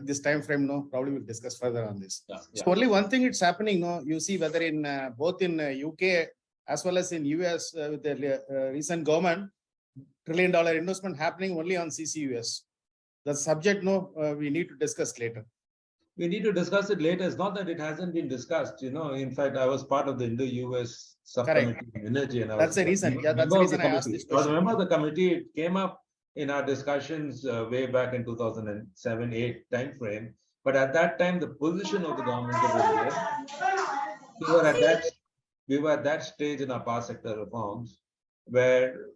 This time frame, no, probably we'll discuss further on this. Yeah. So only one thing it's happening. No, you see whether in both in UK as well as in US with the recent government $1 trillion investment happening only on CCUS. The subject, no, we need to discuss later. We need to discuss it later. It's not that it hasn't been discussed. In fact, I was part of the Indo-US subcommittee on energy, and that's the reason. Yeah, that's the reason I asked this question. I remember the committee. It came up in our discussions way back in 2007-8 timeframe. But at that time, the position of the government of India, we were at that stage in our power sector reforms where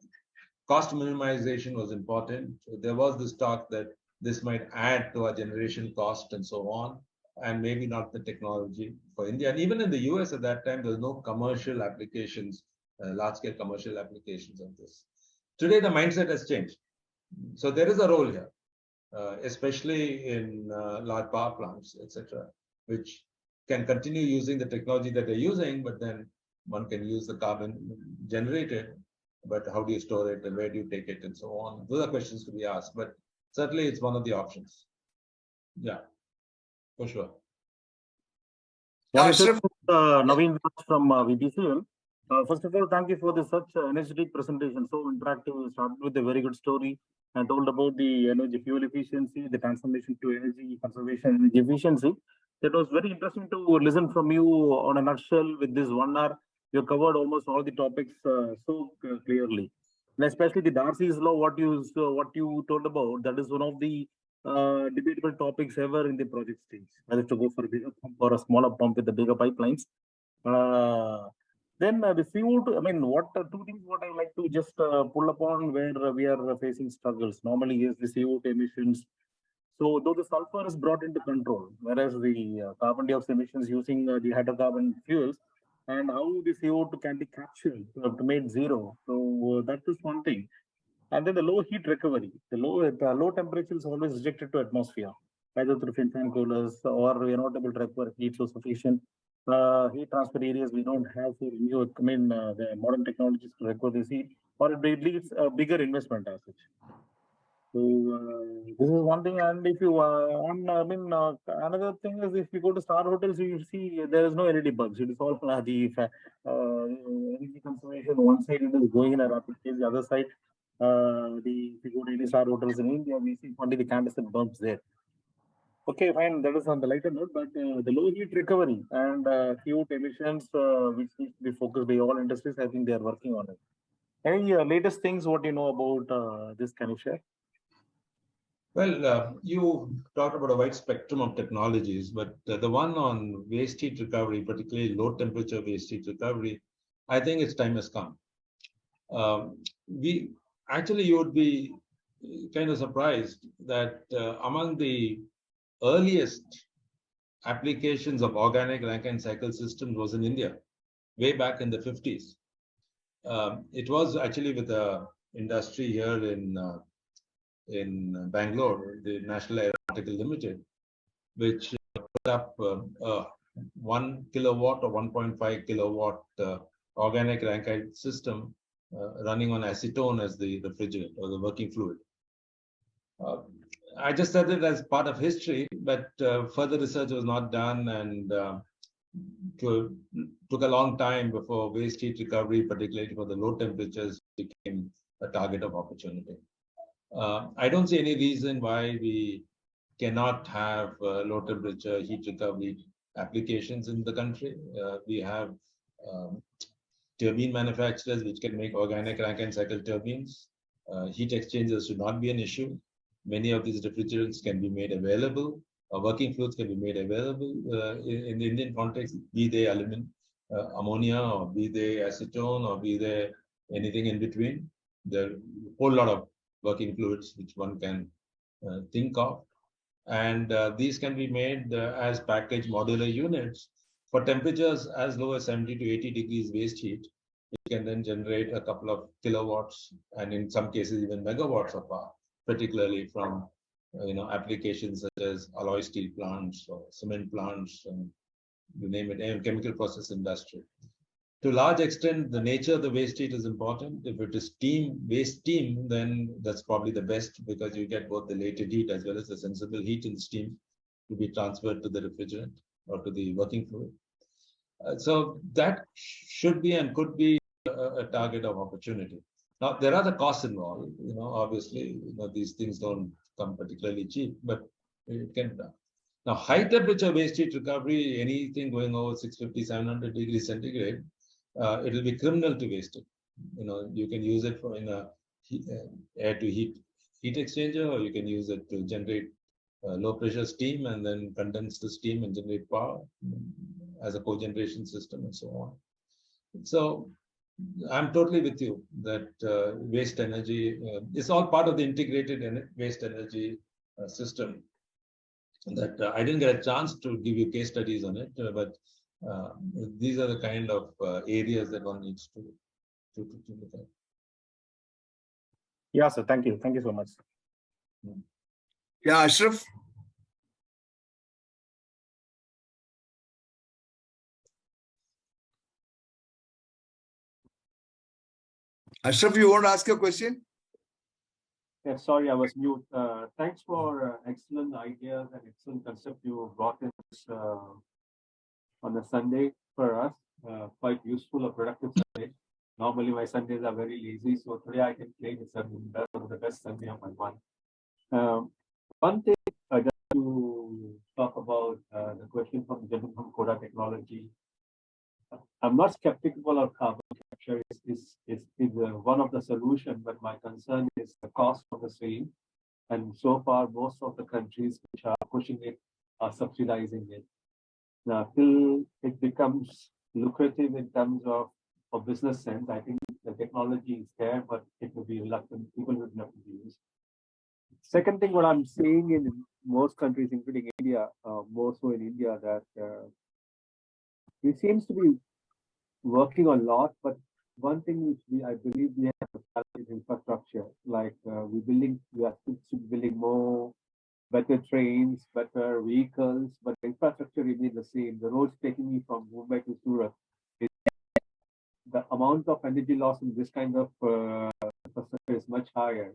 cost minimization was important. There was this talk that this might add to our generation cost and so on, and maybe not the technology for India. And even in the US at that time, there was no commercial applications, large-scale commercial applications of this. Today, the mindset has changed. So there is a role here, especially in large power plants, etc., which can continue using the technology that they're using, but then one can use the carbon generated. But how do you store it, and where do you take it, and so on? Those are questions to be asked. But certainly, it's one of the options. Yeah, for sure. Naveen from VBCL. First of all, thank you for this such energetic presentation. So interactive. We started with a very good story and told about the energy fuel efficiency, the transformation to energy conservation, energy efficiency. That was very interesting to listen from you on a nutshell. With this 1 hour, you covered almost all the topics so clearly. And especially the Darcy's law, what you told about, that is one of the debatable topics ever in the project stage. Whether to go for a bigger pump or a smaller pump with the bigger pipelines. Then the CO2, I mean, two things what I like to just pull upon where we are facing struggles. Normally is the CO2 emissions. So though the sulfur is brought into control, whereas the carbon dioxide emissions using the hydrocarbon fuels, and how the CO2 can be captured to make zero. So that is one thing. And then the low heat recovery. The low temperature is always rejected to atmosphere, either through fan coolers or we are not able to recover heat so sufficient. Heat transfer areas we don't have for the modern technologies to recover this heat, or it leads a bigger investment as such. So this is one thing. And if you another thing is if you go to star hotels, you see there is no LED bulbs. It is all the energy conservation. One side it is going in a rapid pace, the other side If you go to any star hotels in India, we see only the candescent bulbs there. Okay, fine. That is on the lighter note, but the low heat recovery and CO2 emissions, which needs to be focused by all industries, I think they are working on it. Any latest things what you know about this? Can you share? Well, you talked about a wide spectrum of technologies, but the one on waste heat recovery, particularly low temperature waste heat recovery, I think its time has come. You would be kind of surprised that among the earliest applications of organic Rankine cycle systems was in India, way back in the 50s. It was actually with the industry here in Bangalore, the National Aeronautical Limited, which put up a 1 kilowatt or 1.5 kilowatt organic Rankine system running on acetone as the refrigerant or the working fluid. I just said it as part of history, but further research was not done, and took a long time before waste heat recovery, particularly for the low temperatures, became a target of opportunity. I don't see any reason why we cannot have low temperature heat recovery applications in the country. We have turbine manufacturers which can make organic Rankine cycle turbines. Heat exchangers should not be an issue. Many of these refrigerants can be made available. Working fluids can be made available in the Indian context, be they ammonia, or be they acetone, or be they anything in between. There are a whole lot of working fluids which one can think of. And these can be made as packaged modular units for temperatures as low as 70 to 80 degrees waste heat. It can then generate a couple of kilowatts, and in some cases even megawatts of power, particularly from applications such as alloy steel plants or cement plants, and you name it, and chemical process industry. To a large extent, the nature of the waste heat is important. If it is waste steam, then that's probably the best, because you get both the latent heat as well as the sensible heat in the steam to be transferred to the refrigerant or to the working fluid. So that should be and could be a target of opportunity. Now, there are the costs involved. Obviously, these things don't come particularly cheap, but it can be done. Now, high temperature waste heat recovery, anything going over 650, 700 degrees centigrade, it will be criminal to waste it. You can use it in a air to heat exchanger, or you can use it to generate low pressure steam and then condense the steam and generate power as a cogeneration system and so on. So I'm totally with you that waste energy is all part of the integrated waste energy system. That I didn't get a chance to give you case studies on it, but these are the kind of areas that one needs to look at. Yeah, sir. Thank you. Thank you so much. Yeah, Ashraf. Ashraf, you want to ask a question? Yeah, sorry, I was mute. Thanks for excellent ideas and excellent concept you brought in on a Sunday for us. Quite useful or productive Sunday. Normally my Sundays are very lazy, so today I can claim it's one of the best Sunday of my month. One thing just to talk about the question from the gentleman from Koda Technology. I'm not skeptical of carbon capture is one of the solutions, but my concern is the cost of the same. And so far, most of the countries which are pushing it are subsidizing it. Now, till it becomes lucrative in terms of business sense, I think the technology is there, but it will be reluctant. People would not use. Second thing, what I'm seeing in most countries, including India, more so in India, that it seems to be working a lot, but one thing which I believe we have is infrastructure. Like we are building more, better trains, better vehicles, but the infrastructure remains the same. The roads taking me from Mumbai to Surat, the amount of energy loss in this kind of infrastructure is much higher.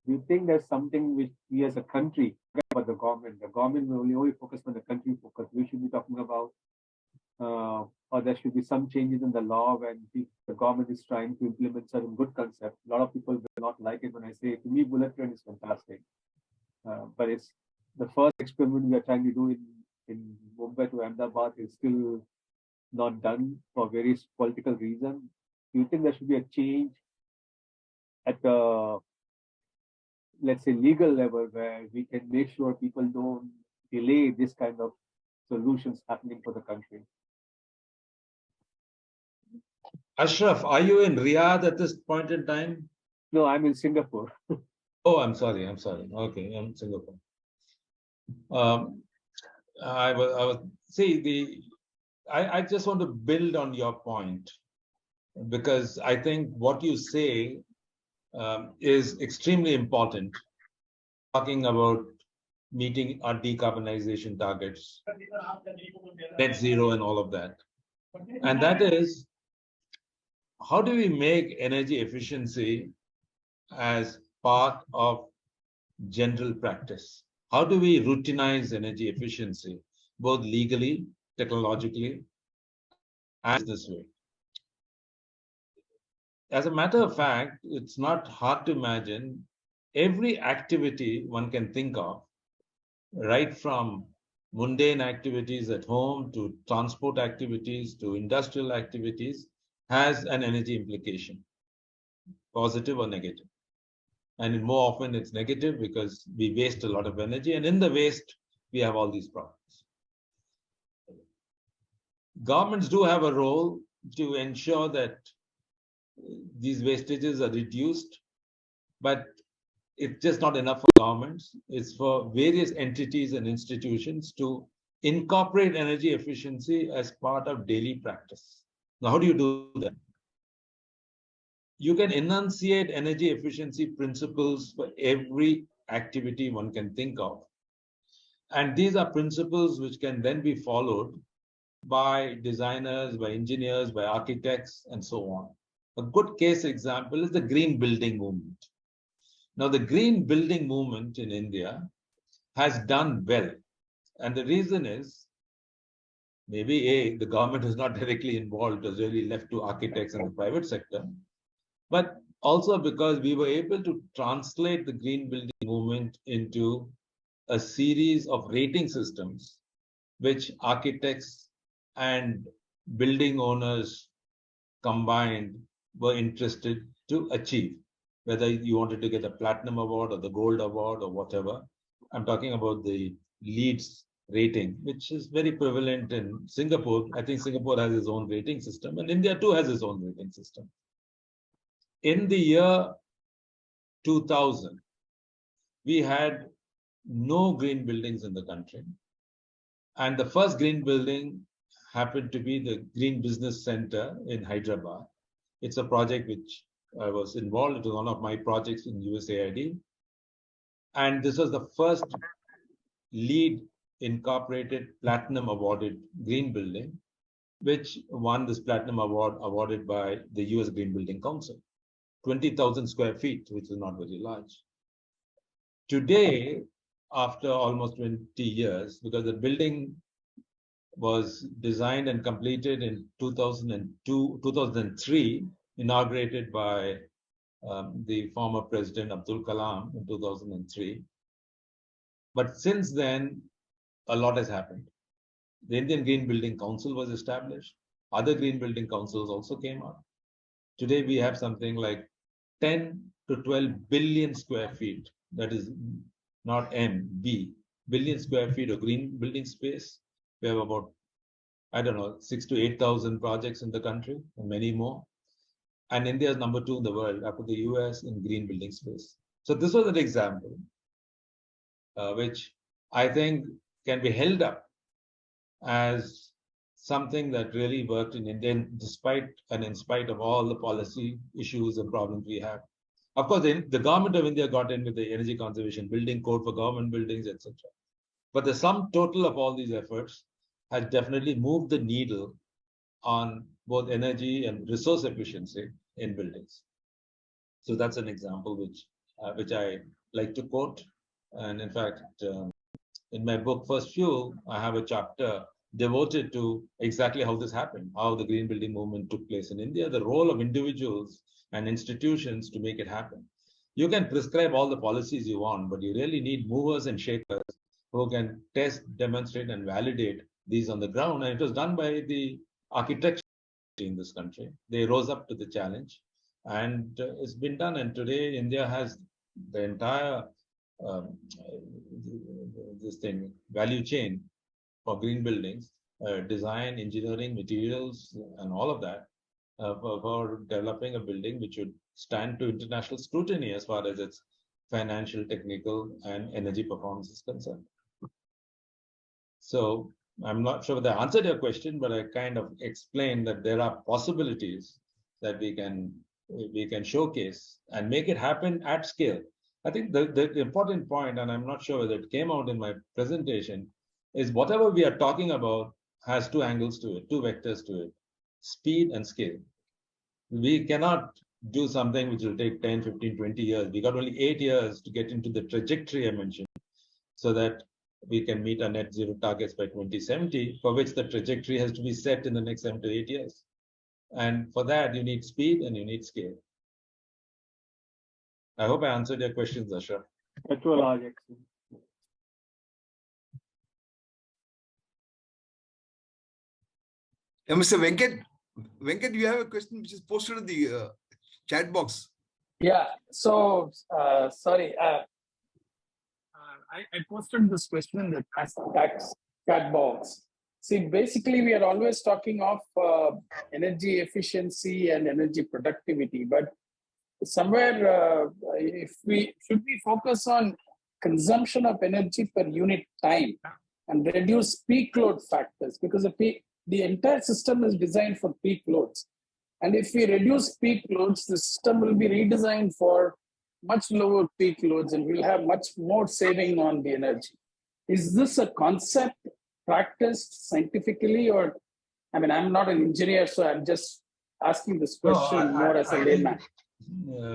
Do you think there's something which we as a country, but the government will only focus on the country focus. We should be talking about or there should be some changes in the law when the government is trying to implement certain good concepts. A lot of people will not like it when I say, to me, bullet train is fantastic. But it's the first experiment we are trying to do in Mumbai to Ahmedabad is still not done for various political reasons. Do you think there should be a change at the, let's say, legal level where we can make sure people don't delay this kind of solutions happening for the country? Ashraf, are you in Riyadh at this point in time? No, I'm in Singapore. Oh, I'm sorry. Okay, I'm in Singapore. I just want to build on your point, because I think what you say is extremely important, talking about meeting our decarbonization targets, net zero and all of that. And that is, how do we make energy efficiency as part of general practice? How do we routinize energy efficiency, both legally, technologically, and this way? As a matter of fact, it's not hard to imagine every activity one can think of, right from mundane activities at home to transport activities to industrial activities, has an energy implication, positive or negative. And more often it's negative because we waste a lot of energy, and in the waste, we have all these problems. Governments do have a role to ensure that these wastages are reduced, but it's just not enough for governments. It's for various entities and institutions to incorporate energy efficiency as part of daily practice. Now, how do you do that? You can enunciate energy efficiency principles for every activity one can think of. And these are principles which can then be followed by designers, by engineers, by architects, and so on. A good case example is the green building movement. Now, the green building movement in India has done well. And the reason is, maybe the government is not directly involved, it was really left to architects and the private sector, but also because we were able to translate the green building movement into a series of rating systems, which architects and building owners combined were interested to achieve, whether you wanted to get a platinum award or the gold award or whatever. I'm talking about the LEEDs rating, which is very prevalent in Singapore. I think Singapore has its own rating system, and India too has its own rating system. In the year 2000, we had no green buildings in the country. And the first green building happened to be the Green Business Center in Hyderabad. It's a project which I was involved. It was one of my projects in USAID. And this was the first LEED incorporated platinum awarded green building, which won this platinum award awarded by the US Green Building Council. 20,000 square feet, which is not very large. Today, after almost 20 years, because the building was designed and completed in 2003, inaugurated by the former President Abdul Kalam in 2003. But since then, a lot has happened. The Indian Green Building Council was established. Other green building councils also came up. Today, we have something like 10 to 12 billion square feet, that is not billion square feet of green building space. We have about, 6,000 to 8,000 projects in the country and many more. And India is number 2 in the world after the US in green building space. So this was an example which I think can be held up as something that really worked in India, despite and in spite of all the policy issues and problems we have. Of course, the government of India got in with the Energy Conservation Building Code for government buildings, etc. But the sum total of all these efforts has definitely moved the needle on both energy and resource efficiency in buildings. So that's an example which I like to quote. And in fact, in my book, First Fuel, I have a chapter devoted to exactly how this happened, how the green building movement took place in India, the role of individuals and institutions to make it happen. You can prescribe all the policies you want, but you really need movers and shakers who can test, demonstrate, and validate these on the ground. And it was done by the architects in this country. They rose up to the challenge, and it's been done. And today, India has the entire um, this thing value chain for green buildings, design, engineering, materials, and all of that for developing a building which would stand to international scrutiny as far as its financial, technical, and energy performance is concerned. So I'm not sure whether I answered your question, but I kind of explained that there are possibilities that we can showcase and make it happen at scale. I think the important point, and I'm not sure whether it came out in my presentation, is whatever we are talking about has two angles to it, two vectors to it: speed and scale. We cannot do something which will take 10, 15, 20 years. We got only 8 years to get into the trajectory I mentioned, so that we can meet our net zero targets by 2070, for which the trajectory has to be set in the next 7 to 8 years. And for that, you need speed and you need scale. I hope I answered your questions, Ashraf. To a large extent. Mr. Venkat, you have a question which is posted in the chat box. Yeah, so sorry, I posted this question in the chat box. See, basically, we are always talking of energy efficiency and energy productivity, but somewhere, if we focus on consumption of energy per unit time and reduce peak load factors, because the entire system is designed for peak loads. And if we reduce peak loads, the system will be redesigned for much lower peak loads and we'll have much more saving on the energy. Is this a concept practiced scientifically, or, I mean, I'm not an engineer, so I'm just asking this question more as a layman.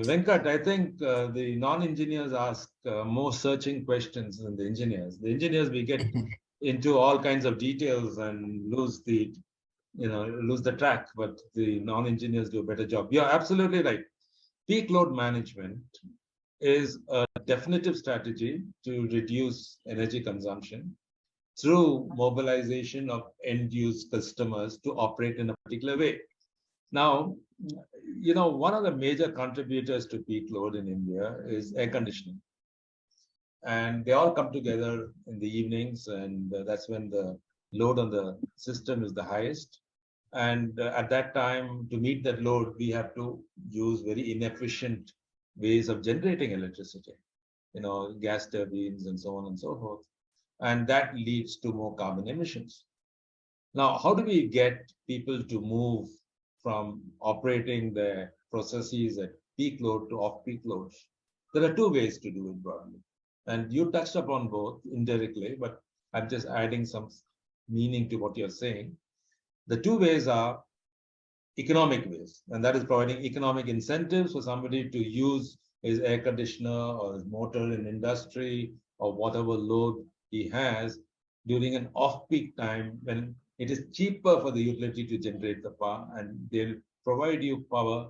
Venkat, I think the non-engineers ask more searching questions than the engineers. The engineers, we get into all kinds of details and lose the track, but the non-engineers do a better job. You're absolutely right. Peak load management is a definitive strategy to reduce energy consumption through mobilization of end-use customers to operate in a particular way. Now, one of the major contributors to peak load in India is air conditioning. And they all come together in the evenings, and that's when the load on the system is the highest. And at that time, to meet that load, we have to use very inefficient ways of generating electricity, gas turbines and so on and so forth. And that leads to more carbon emissions. Now, how do we get people to move from operating their processes at peak load to off-peak loads? There are two ways to do it broadly. And you touched upon both indirectly, but I'm just adding some meaning to what you're saying. The two ways are economic ways, and that is providing economic incentives for somebody to use his air conditioner or his motor in industry or whatever load he has during an off-peak time when it is cheaper for the utility to generate the power, and they'll provide you power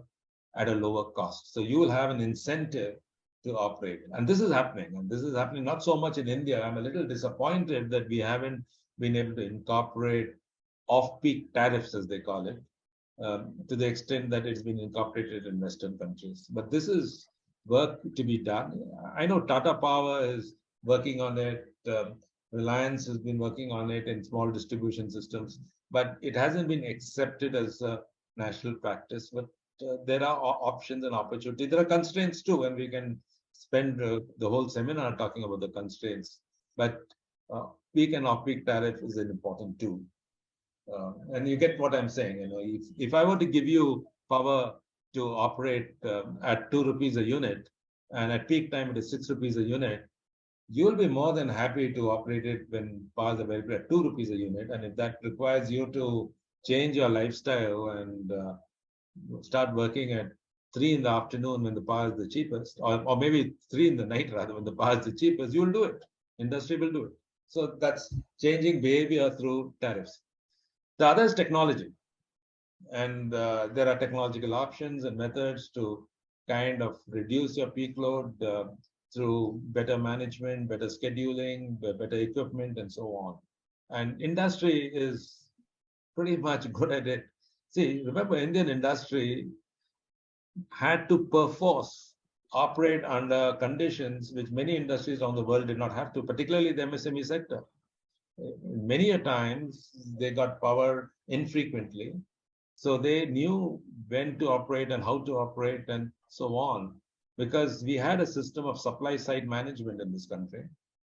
at a lower cost. So you will have an incentive to operate. And this is happening. And this is happening not so much in India. I'm a little disappointed that we haven't been able to incorporate off-peak tariffs, as they call it, to the extent that it's been incorporated in Western countries. But this is work to be done. I know Tata Power is working on it. Reliance has been working on it in small distribution systems, but it hasn't been accepted as a national practice. But there are options and opportunities. There are constraints too, and we can spend the whole seminar talking about the constraints. But peak and off-peak tariff is an important tool. And you get what I'm saying. If I were to give you power to operate at 2 rupees a unit, and at peak time it is 6 rupees a unit, you'll be more than happy to operate it when power is available at 2 rupees a unit. And if that requires you to change your lifestyle and start working at 3 in the afternoon when the power is the cheapest, or maybe 3 in the night rather when the power is the cheapest, you'll do it. Industry will do it. So that's changing behavior through tariffs. The other is technology. And there are technological options and methods to kind of reduce your peak load through better management, better scheduling, better equipment, and so on. And industry is pretty much good at it. See, remember, Indian industry had to perforce operate under conditions which many industries around the world did not have to, particularly the MSME sector. Many a times they got power infrequently, so they knew when to operate and how to operate and so on, because we had a system of supply side management in this country,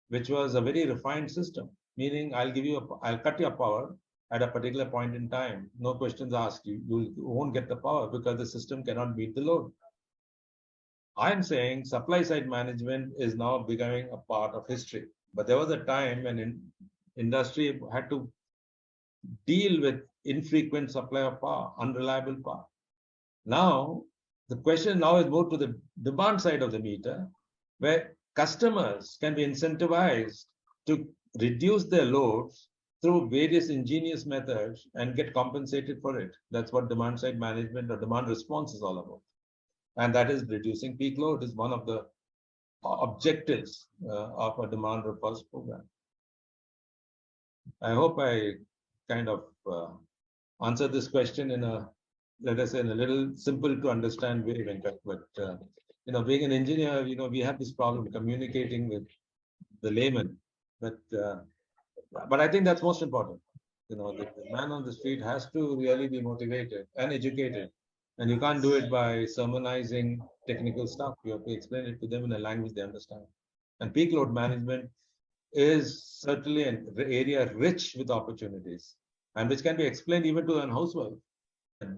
which was a very refined system, meaning I'll cut your power at a particular point in time. No questions asked. You won't get the power because the system cannot meet the load. I'm saying supply side management is now becoming a part of history. But there was a time when industry had to deal with infrequent supply of power, unreliable power. Now, the question now is more to the demand side of the meter, where customers can be incentivized to reduce their loads through various ingenious methods and get compensated for it. That's what demand side management or demand response is all about. And that is reducing peak load is one of the objectives of a demand response program. I hope I kind of answered this question in a, let us say, in a little simple to understand way, Venkat. But being an engineer, we have this problem communicating with the layman. But I think that's most important. The man on the street has to really be motivated and educated, and you can't do it by sermonizing technical stuff. You have to explain it to them in a language they understand. And peak load management is certainly an area rich with opportunities, and which can be explained even to a housewife.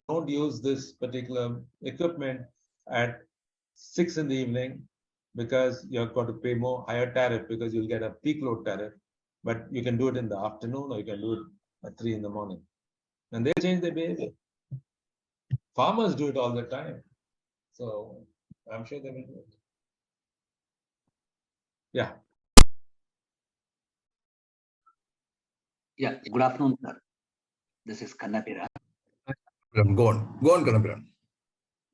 Don't use this particular equipment at 6 in the evening because you've got to pay more higher tariff because you'll get a peak load tariff. But you can do it in the afternoon or you can do it at 3 in the morning. And they change their behavior. Farmers do it all the time. So I'm sure they will do it. Yeah. Yeah, good afternoon, sir. This is Kannapiran. Go on, Kannapiran.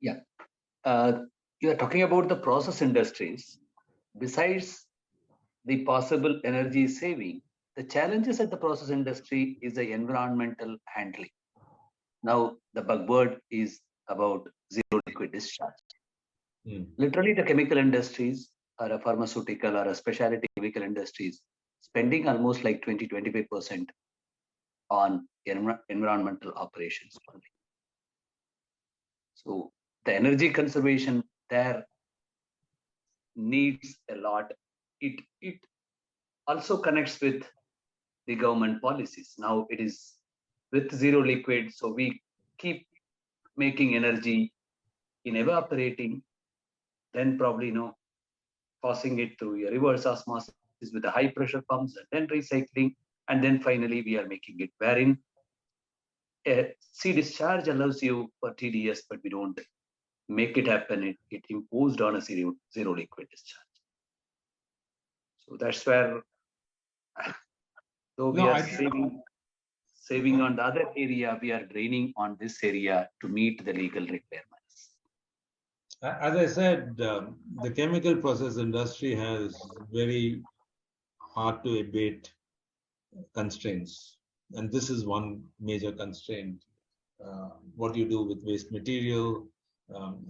Yeah. You are talking about the process industries. Besides the possible energy saving, the challenges at the process industry is the environmental handling. Now, the buzzword is about zero liquid discharge. Literally, the chemical industries or a pharmaceutical or a specialty chemical industries spending almost like 20-25% on environmental operations only. So the energy conservation there needs a lot. It also connects with the government policies. Now it is with zero liquid, so we keep making energy in evaporating, then probably passing it through a reverse osmosis with the high pressure pumps, and then recycling, and then finally we are making it wherein sea discharge allows you for TDS, but we don't make it happen. It imposed on a zero liquid discharge. So that's where, though we are saving on the other area, we are draining on this area to meet the legal requirements. As I said, the chemical process industry has very hard to abate constraints. And this is one major constraint. What do you do with waste material?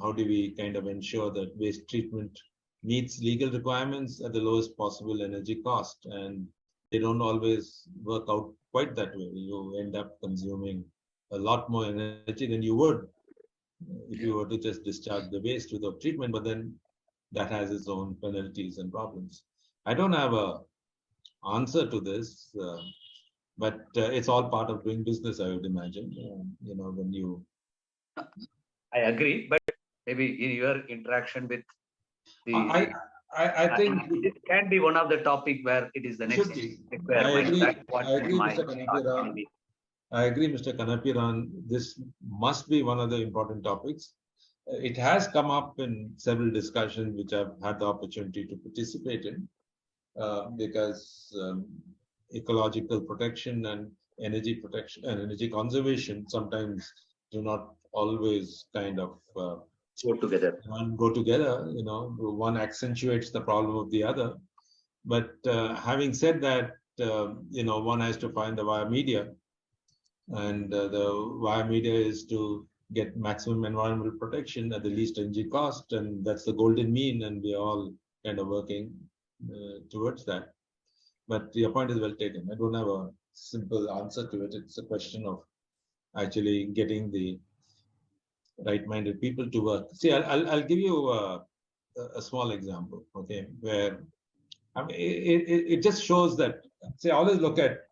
How do we kind of ensure that waste treatment meets legal requirements at the lowest possible energy cost? And they don't always work out quite that way. You end up consuming a lot more energy than you would if you were to just discharge the waste without treatment, but then that has its own penalties and problems. I don't have a answer to this, but it's all part of doing business, I would imagine. When you... I agree, but maybe in your interaction with the... I think it can be one of the topic where it is the next requirement. I agree, Mr. Kannapiran. This must be one of the important topics. It has come up in several discussions which I've had the opportunity to participate in, because ecological protection and energy protection and energy conservation sometimes do not always kind of Go together. go together. One accentuates the problem of the other. But having said that, one has to find the via media, and the via media is to get maximum environmental protection at the least energy cost, and that's the golden mean, and we are all kind of working towards that. But your point is well taken. I don't have a simple answer to it. It's a question of actually getting the right-minded people to work. See, I'll give you a small example, okay, where I mean, it just shows that, say, I always look at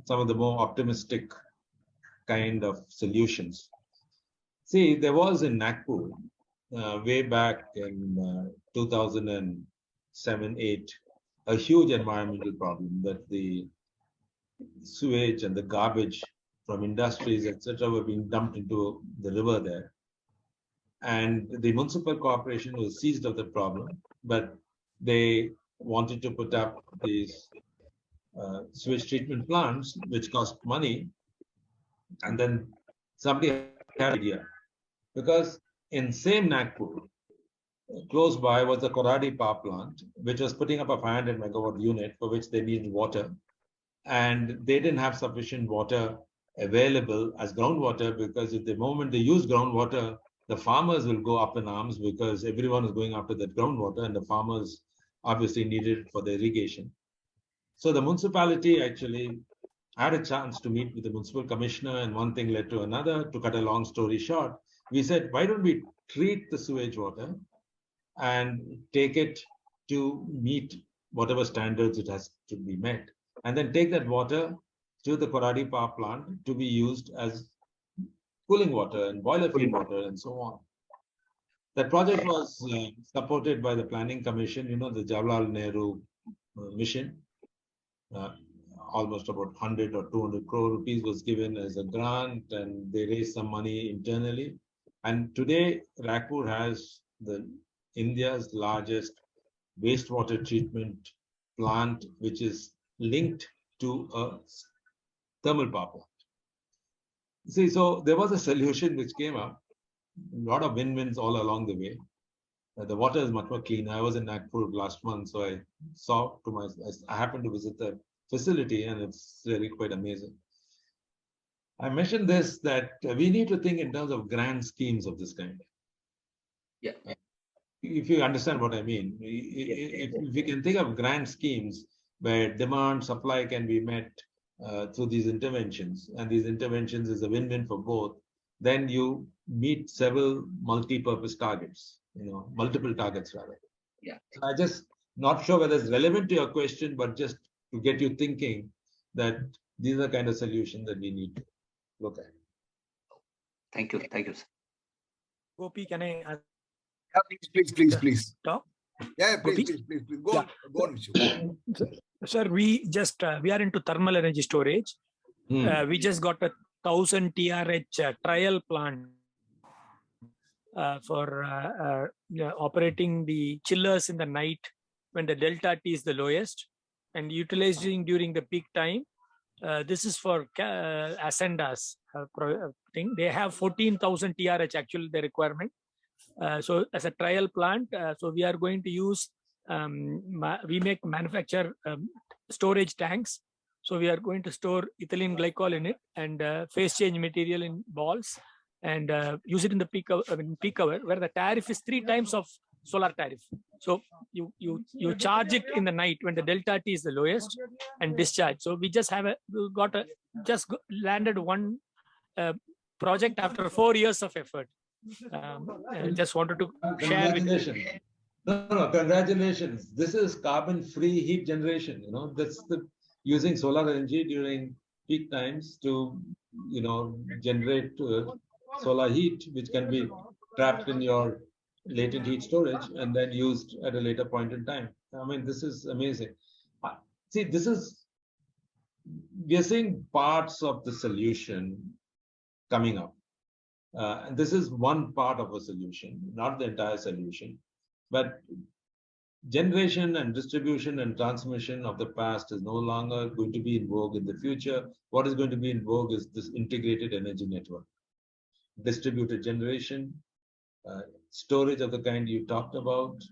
some of the more optimistic kind of solutions. See, there was in Nagpur way back in 2007-8 a huge environmental problem that the sewage and the garbage from industries, etc., were being dumped into the river there. And the municipal corporation was seized of the problem, but they wanted to put up these sewage treatment plants, which cost money. And then somebody had an idea, because in same Nagpur, close by was the Koradi power plant, which was putting up a 500 megawatt unit for which they needed water. And they didn't have sufficient water available as groundwater, because at the moment they use groundwater, the farmers will go up in arms because everyone is going after that groundwater, and the farmers obviously needed it for the irrigation. So the municipality actually had a chance to meet with the municipal commissioner, and one thing led to another. To cut a long story short, we said, why don't we treat the sewage water and take it to meet whatever standards it has to be met, and then take that water to the Koradi power plant to be used as cooling water and boiler feed water and so on. That project was supported by the Planning Commission, the Jawaharlal Nehru mission. Almost about 100 or 200 crore rupees was given as a grant, and they raised some money internally. And today, Nagpur has India's largest wastewater treatment plant, which is linked to a thermal power plant. See, so there was a solution which came up, a lot of win-wins all along the way. The water is much more clean. I was in Nagpur last month, so I happened to visit the facility, and it's really quite amazing. I mentioned this, that we need to think in terms of grand schemes of this kind. Yeah. If you understand what I mean, if we can think of grand schemes where demand, supply can be met through these interventions, and these interventions is a win-win for both, then you meet several multi-purpose targets, multiple targets rather. Yeah. So I just not sure whether it's relevant to your question, but just to get you thinking that these are kind of solutions that we need to look at. Thank you. Thank you, sir. Gopi, can I ask? Yeah, please. Talk? Yeah, Gopi? please. Go on, Vishu. Sir, we are into thermal energy storage. We just got a 1000 TRH trial plant for operating the chillers in the night when the delta T is the lowest, and utilizing during the peak time. This is for Ascendas thing. They have 14,000 TRH actually the requirement. So as a trial plant, so we are going to use, we manufacture storage tanks. So we are going to store ethylene glycol in it, and phase change material in balls, and use it in the peak hour, where the tariff is 3 times of solar tariff. So you charge it in the night when the delta T is the lowest, and discharge. So we just landed one project after 4 years of effort. I just wanted to share with you. No, congratulations. This is carbon-free heat generation. That's using solar energy during peak times to, generate solar heat, which can be trapped in your latent heat storage and then used at a later point in time. I mean, this is amazing. See, we are seeing parts of the solution coming up. And this is one part of a solution, not the entire solution. But generation and distribution and transmission of the past is no longer going to be in vogue in the future. What is going to be in vogue is this integrated energy network, distributed generation, storage of the kind you talked about,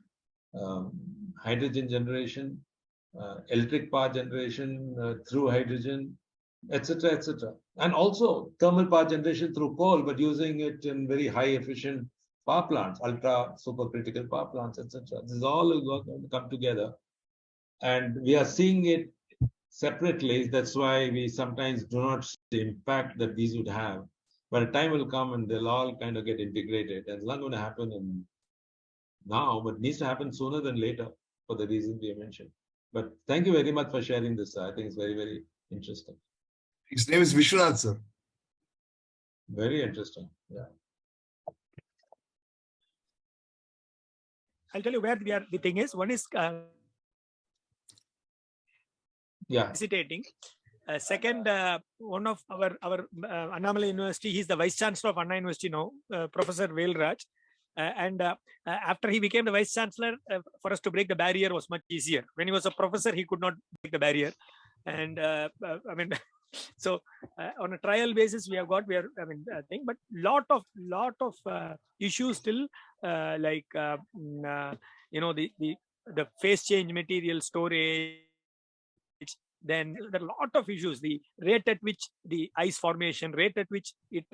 hydrogen generation, electric power generation through hydrogen, etc., etc. And also thermal power generation through coal, but using it in very high efficient power plants, ultra supercritical power plants, etc. This is all going to come together. And we are seeing it separately. That's why we sometimes do not see the impact that these would have. But a time will come and they'll all kind of get integrated. And it's not going to happen in now, but it needs to happen sooner than later for the reasons we mentioned. But thank you very much for sharing this. I think it's very, very interesting. His name is Vishwanath, sir. Very interesting. Yeah. I'll tell you where we are. The thing is, one is hesitating. Second, one of our Annamalai University, he's the Vice Chancellor of Anna University now, Professor Velraj. After he became the Vice Chancellor, for us to break the barrier was much easier. When he was a professor, he could not break the barrier. And I mean, so on a trial basis, but lot of issues still, like the phase change material storage. Then there are a lot of issues, the rate at which the ice formation, rate at which it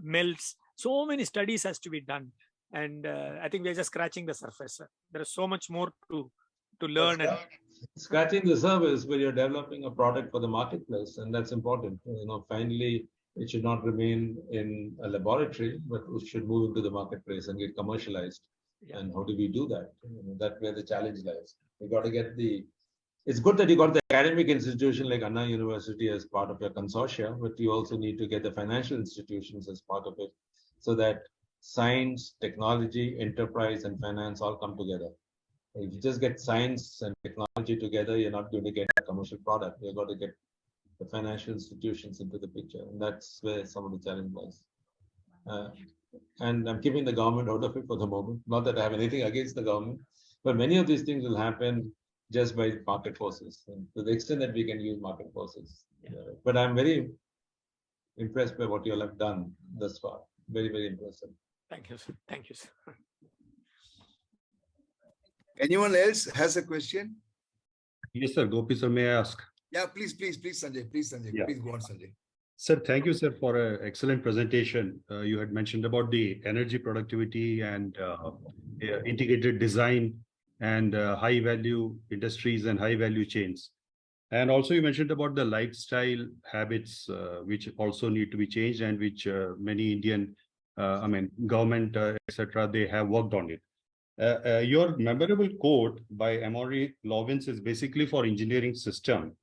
melts. So many studies has to be done. And I think we're just scratching the surface. There is so much more to learn. And scratching the surface, but you're developing a product for the marketplace, and that's important. Finally, it should not remain in a laboratory, but it should move into the marketplace and get commercialized. Yeah. And how do we do that? That's where the challenge lies. We got to get it's good that you got the academic institution like Anna University as part of your consortia, but you also need to get the financial institutions as part of it, so that science, technology, enterprise, and finance all come together. If you just get science and technology together, you're not going to get a commercial product. You've got to get the financial institutions into the picture, and that's where some of the challenge lies. And I'm keeping the government out of it for the moment. Not that I have anything against the government, but many of these things will happen just by market forces, and to the extent that we can use market forces. Yeah. But I'm very impressed by what you all have done thus far. Very, very impressive. Thank you, sir. Thank you, sir. Anyone else has a question? Yes, sir. Gopi, sir, may I ask? Yeah, please, Sanjay. Please, Sanjay. Yeah. Please go on, Sanjay. Sir, thank you, sir, for an excellent presentation. You had mentioned about the energy productivity and integrated design and high value industries and high value chains. And also you mentioned about the lifestyle habits, which also need to be changed, and which many Indian, government, etc., they have worked on it. Your memorable quote by Emory Lovins is basically for engineering system,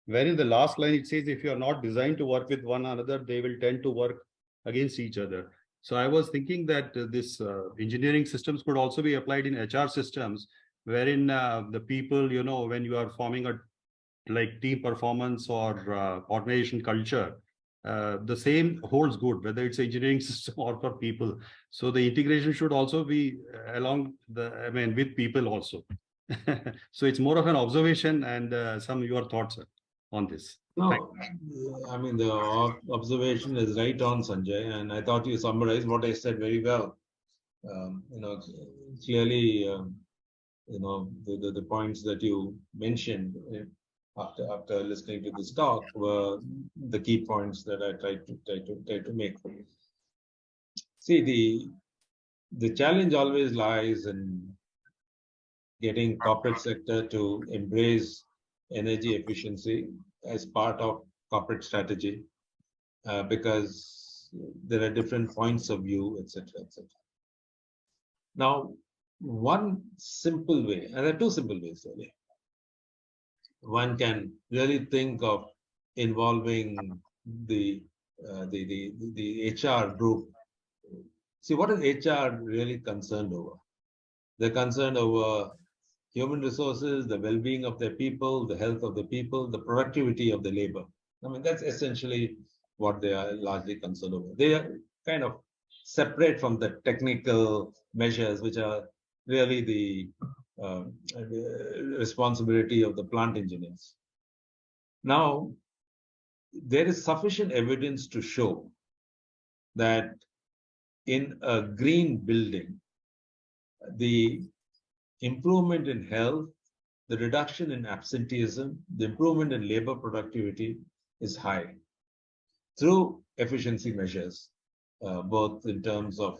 where in the last line it says, if you are not designed to work with one another, they will tend to work against each other. So I was thinking that this engineering systems could also be applied in HR systems, wherein the people, when you are forming a team performance or organization culture, the same holds good, whether it's engineering system or for people. So the integration should also be with people also. So it's more of an observation and some your thoughts on this. No, the observation is right on, Sanjay, and I thought you summarized what I said very well. Clearly, the points that you mentioned after listening to this talk were the key points that I tried to make. See, the challenge always lies in getting corporate sector to embrace energy efficiency as part of corporate strategy, because there are different points of view, etc., etc. Now, one simple way, and there are two simple ways really. One can really think of involving the HR group. See, what is HR really concerned over? They're concerned over human resources, the well-being of their people, the health of the people, the productivity of the labor. That's essentially what they are largely concerned over. They are kind of separate from the technical measures, which are really the responsibility of the plant engineers. Now, there is sufficient evidence to show that in a green building, the improvement in health, the reduction in absenteeism, the improvement in labor productivity is high through efficiency measures, both in terms of,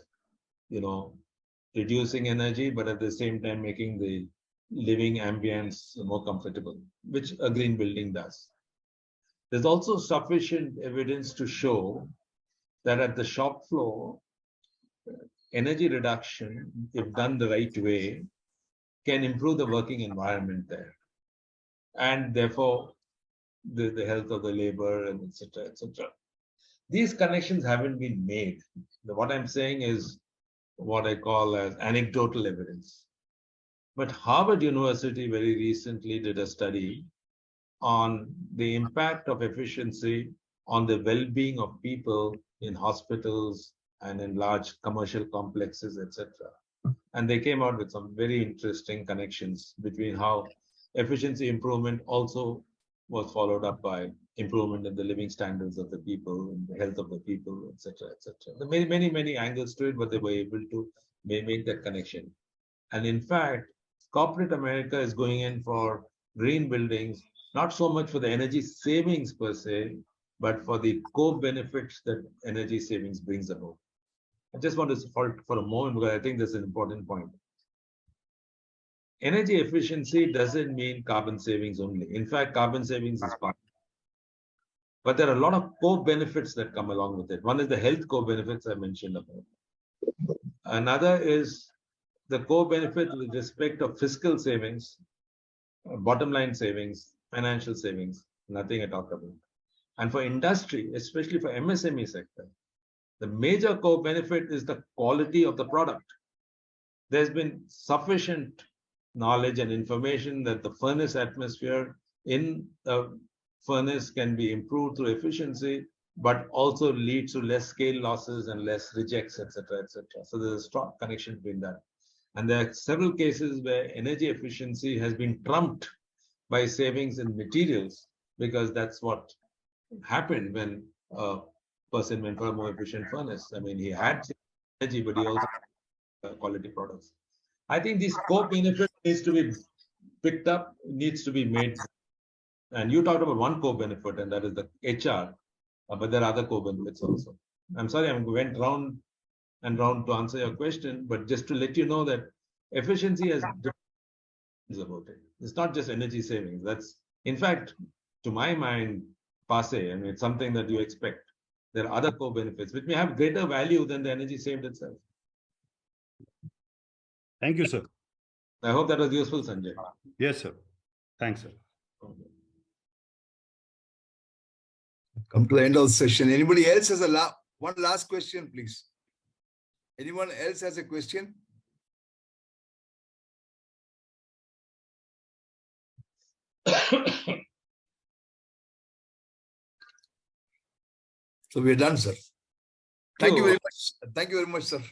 reducing energy, but at the same time making the living ambience more comfortable, which a green building does. There's also sufficient evidence to show that at the shop floor, energy reduction, if done the right way, can improve the working environment there. And therefore, the health of the labor and et cetera, et cetera. These connections haven't been made. What I'm saying is what I call as anecdotal evidence. But Harvard University very recently did a study on the impact of efficiency on the well-being of people in hospitals and in large commercial complexes, etc. And they came out with some very interesting connections between how efficiency improvement also was followed up by improvement in the living standards of the people and the health of the people, etc., etc. There are many angles to it, but they were able to make that connection. And in fact, corporate America is going in for green buildings, not so much for the energy savings per se, but for the co-benefits that energy savings brings about. I just want to halt for a moment because I think that's an important point. Energy efficiency doesn't mean carbon savings only. In fact, carbon savings is part. But there are a lot of co-benefits that come along with it. One is the health co-benefits I mentioned about. Another is the co-benefit with respect of fiscal savings, bottom line savings, financial savings, nothing I talked about. And for industry, especially for MSME sector, the major co-benefit is the quality of the product. There's been sufficient knowledge and information that the furnace atmosphere in a furnace can be improved through efficiency, but also leads to less scale losses and less rejects, etc., etc. So there's a strong connection between that. And there are several cases where energy efficiency has been trumped by savings in materials, because that's what happened when a person went for a more efficient furnace. I mean, he had energy, but he also had quality products. I think this co-benefit needs to be picked up, needs to be made. And you talked about one co-benefit, and that is the HR, but there are other co-benefits also. I'm sorry, I went round and round to answer your question, but just to let you know that efficiency has different things about it. It's not just energy savings. That's, in fact, to my mind, passe. I mean, it's something that you expect. There are other co-benefits which may have greater value than the energy saved itself. Thank you, sir. I hope that was useful, Sanjay. Yes, sir. Thanks, sir. Come to the end of the session. Anybody else has one last question, please? Anyone else has a question? So we're done, sir. Thank you very much. Thank you very much, sir.